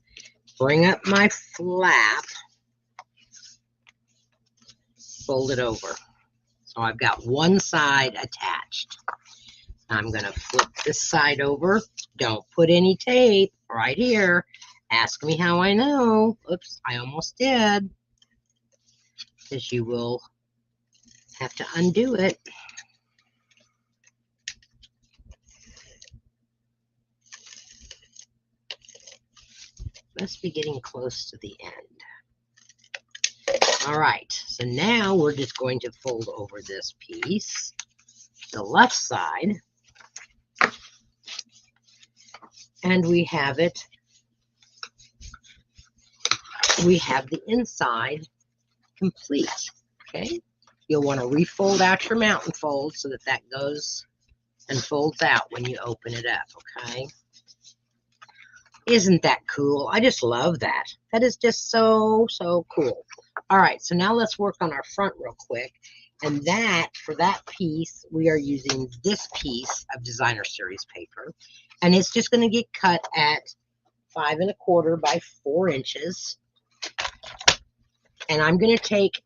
bring up my flap, fold it over. So I've got one side attached. I'm going to flip this side over. Don't put any tape right here. Ask me how I know. Oops, I almost did. Because you will have to undo it. Must be getting close to the end. All right, so now we're just going to fold over this piece, the left side, and we have it. We have the inside complete. Okay, you'll want to refold out your mountain fold so that that goes and folds out when you open it up. Okay, isn't that cool? I just love that. That is just so cool. All right, so now let's work on our front real quick. And that, for that piece, we are using this piece of Designer Series paper. And it's just going to get cut at 5 1/4 by 4 inches. And I'm going to take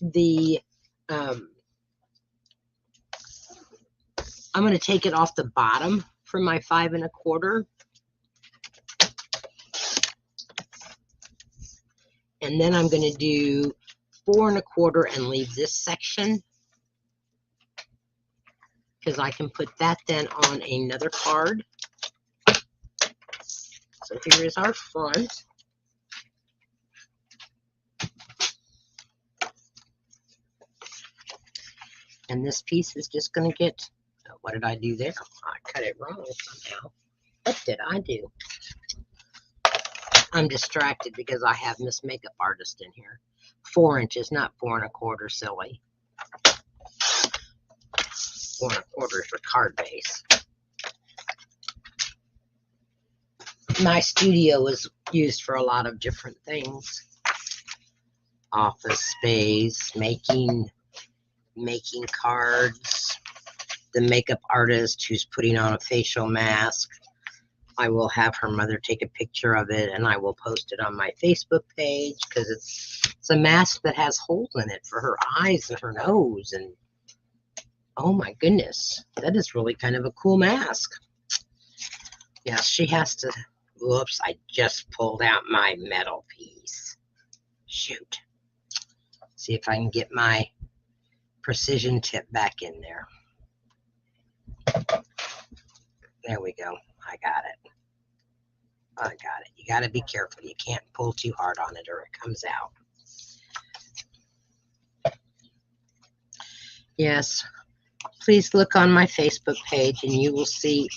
the, I'm going to take it off the bottom for my 5 1/4. And then I'm going to do 4 1/4 and leave this section, because I can put that then on another card. So here is our front. And this piece is just going to get, oh, what did I do there? I cut it wrong somehow. What did I do? I'm distracted because I have Miss Makeup Artist in here. 4 inches, not 4 1/4, silly. 4 1/4 for card base. My studio was used for a lot of different things. Office space, making cards, the makeup artist who's putting on a facial mask. I will have her mother take a picture of it, and I will post it on my Facebook page, because it's a mask that has holes in it for her eyes and her nose. And oh my goodness, that is really kind of a cool mask. Yes, she has to. Whoops, I just pulled out my metal piece. Shoot. See if I can get my precision tip back in there. There we go. I got it. I got it. You got to be careful. You can't pull too hard on it or it comes out. Yes. Please look on my Facebook page and you will see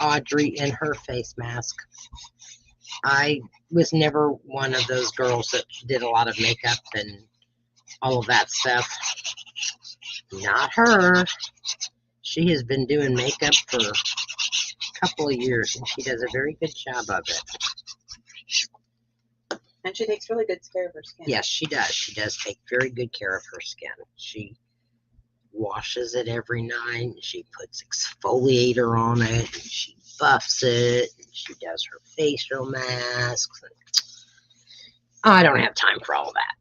Audrey in her face mask. I was never one of those girls that did a lot of makeup and all of that stuff. Not her. She has been doing makeup for a couple of years, and she does a very good job of it. And she takes really good care of her skin. Yes, she does. She does take very good care of her skin. She washes it every night. She puts exfoliator on it. And she buffs it. And she does her facial masks. And I don't have time for all that.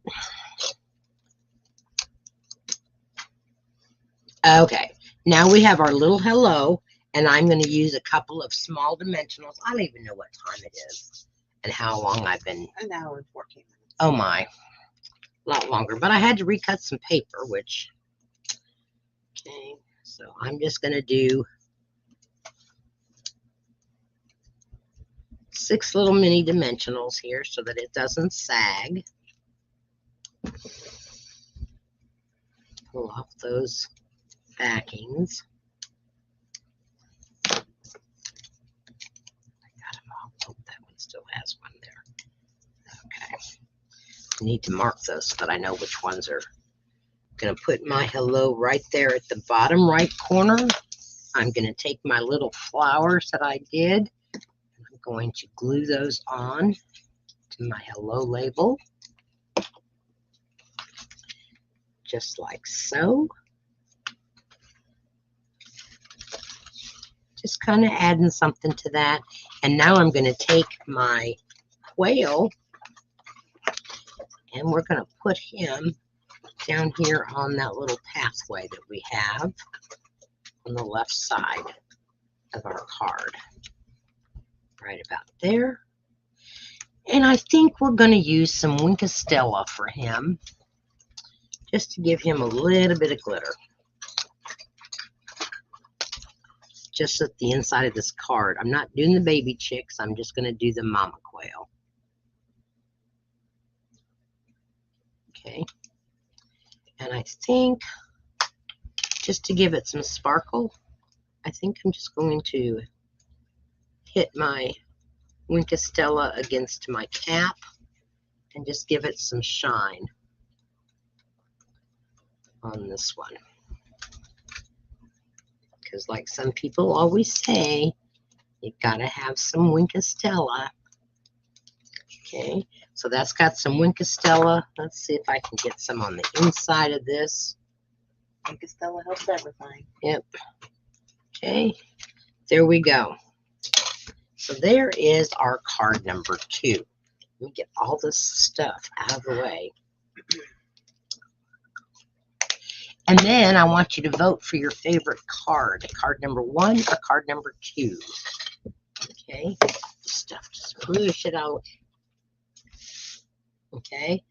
Okay, now we have our little hello, and I'm going to use a couple of small dimensionals. I don't even know what time it is and how long I've been. An hour and 14 minutes. Oh my, a lot longer. But I had to recut some paper, which, okay, so I'm just going to do 6 little mini dimensionals here so that it doesn't sag. Pull off those backings. I got them all. Oh, that one still has one there. Okay. I need to mark those so that I know which ones are. Going to put my hello right there at the bottom right corner. I'm going to take my little flowers that I did. I'm going to glue those on to my hello label. just like so. Just kind of adding something to that. And now I'm going to take my quail and we're going to put him down here on that little pathway that we have on the left side of our card. Right about there. And I think we're going to use some Winkostella for him, just to give him a little bit of glitter. Just at the inside of this card. I'm not doing the baby chicks. I'm just going to do the mama quail. Okay. And I think, just to give it some sparkle, I think I'm just going to hit my Winkostella against my cap and just give it some shine on this one. Because like some people always say, you've got to have some Winkostella. Okay, so that's got some Winkostella. Let's see if I can get some on the inside of this. Winkostella helps everything. Yep. Okay, there we go. So there is our card number 2. Let me get all this stuff out of the way. And then I want you to vote for your favorite card. Card number 1 or card number 2. Okay, stuff, just push it out. Okay,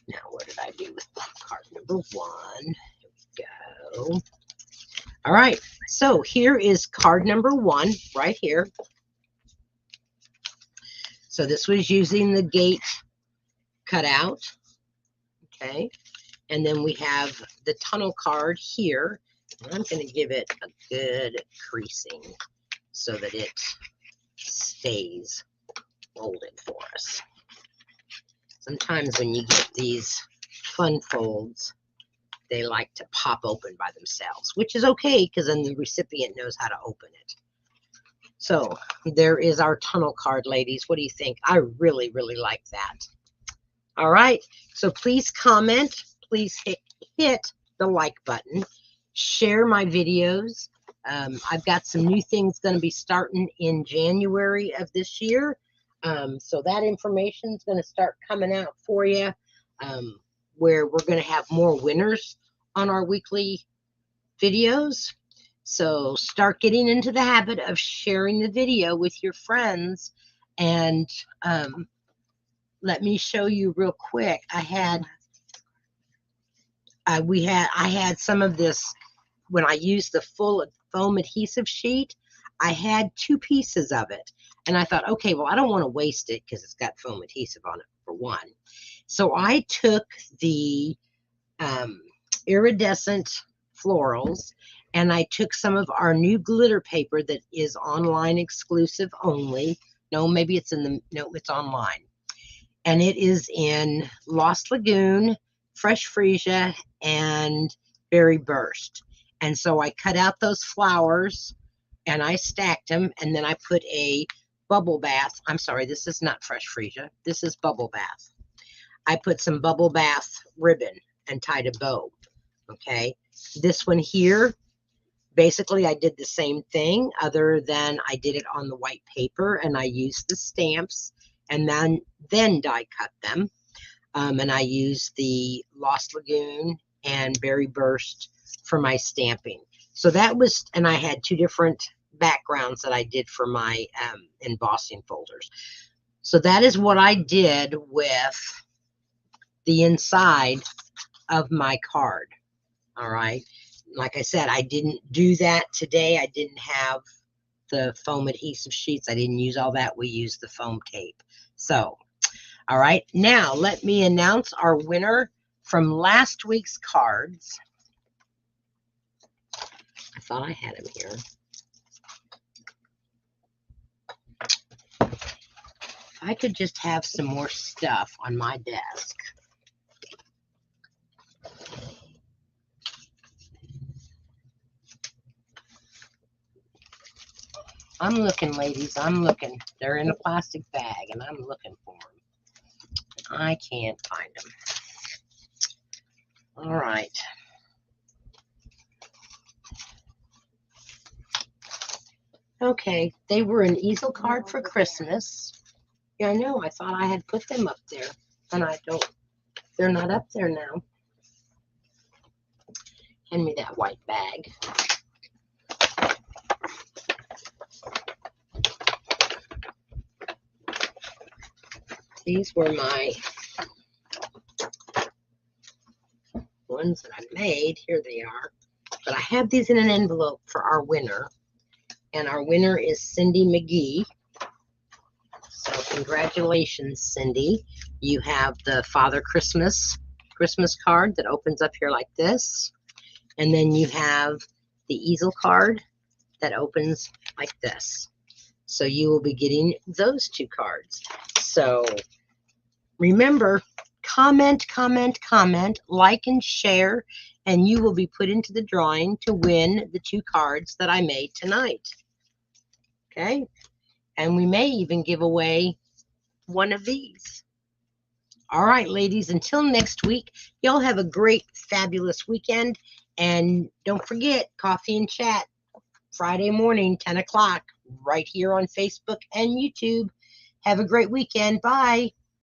now what did I do with card number 1? Here we go. All right, so here is card number 1 right here. So this was using the gate cutout. Okay, and then we have the tunnel card here. And I'm going to give it a good creasing so that it stays folded for us. Sometimes when you get these fun folds, they like to pop open by themselves, which is okay because then the recipient knows how to open it. So there is our tunnel card, ladies. What do you think? I really, really like that. All right. So please comment. Please hit the like button. Share my videos. I've got some new things going to be starting in January of this year. So that information is going to start coming out for you, where we're going to have more winners on our weekly videos. So start getting into the habit of sharing the video with your friends. And let me show you real quick. I had some of this when I used the full foam adhesive sheet. I had 2 pieces of it. And I thought, okay, well, I don't want to waste it because it's got foam adhesive on it, for one. So I took the iridescent florals and I took some of our new glitter paper that is online exclusive only. No, maybe it's it's online. And it is in Lost Lagoon, Fresh Freesia, and Berry Burst. And so I cut out those flowers and I stacked them, and then I put a bubble bath. I'm sorry, this is not Fresh Freesia. This is bubble bath. I put some bubble bath ribbon and tied a bow. Okay, this one here, basically I did the same thing, other than I did it on the white paper and I used the stamps and then die cut them. And I used the Lost Lagoon and Berry Burst for my stamping. So that was, and I had 2 different backgrounds that I did for my embossing folders. So that is what I did with the inside of my card. All right. Like I said, I didn't do that today. I didn't have the foam adhesive sheets. I didn't use all that. We used the foam tape. So, all right. Now let me announce our winner from last week's cards. I thought I had him here. If I could just have some more stuff on my desk. I'm looking, ladies. I'm looking. They're in a plastic bag, and I'm looking for them. I can't find them. All right. Okay, they were an easel card for Christmas. Yeah, I know. I thought I had put them up there, and I don't. They're not up there now. Hand me that white bag. These were my ones that I made. Here they are. But I have these in an envelope for our winner. And our winner is Cindy McGee. So congratulations, Cindy. You have the Father Christmas card that opens up here like this. And then you have the easel card that opens like this. So you will be getting those two cards. So remember, comment, like and share, and you will be put into the drawing to win the two cards that I made tonight. Okay? And we may even give away one of these. All right, ladies, until next week, y'all have a great, fabulous weekend. And don't forget, Coffee and Chat, Friday morning, 10 o'clock, right here on Facebook and YouTube. Have a great weekend. Bye.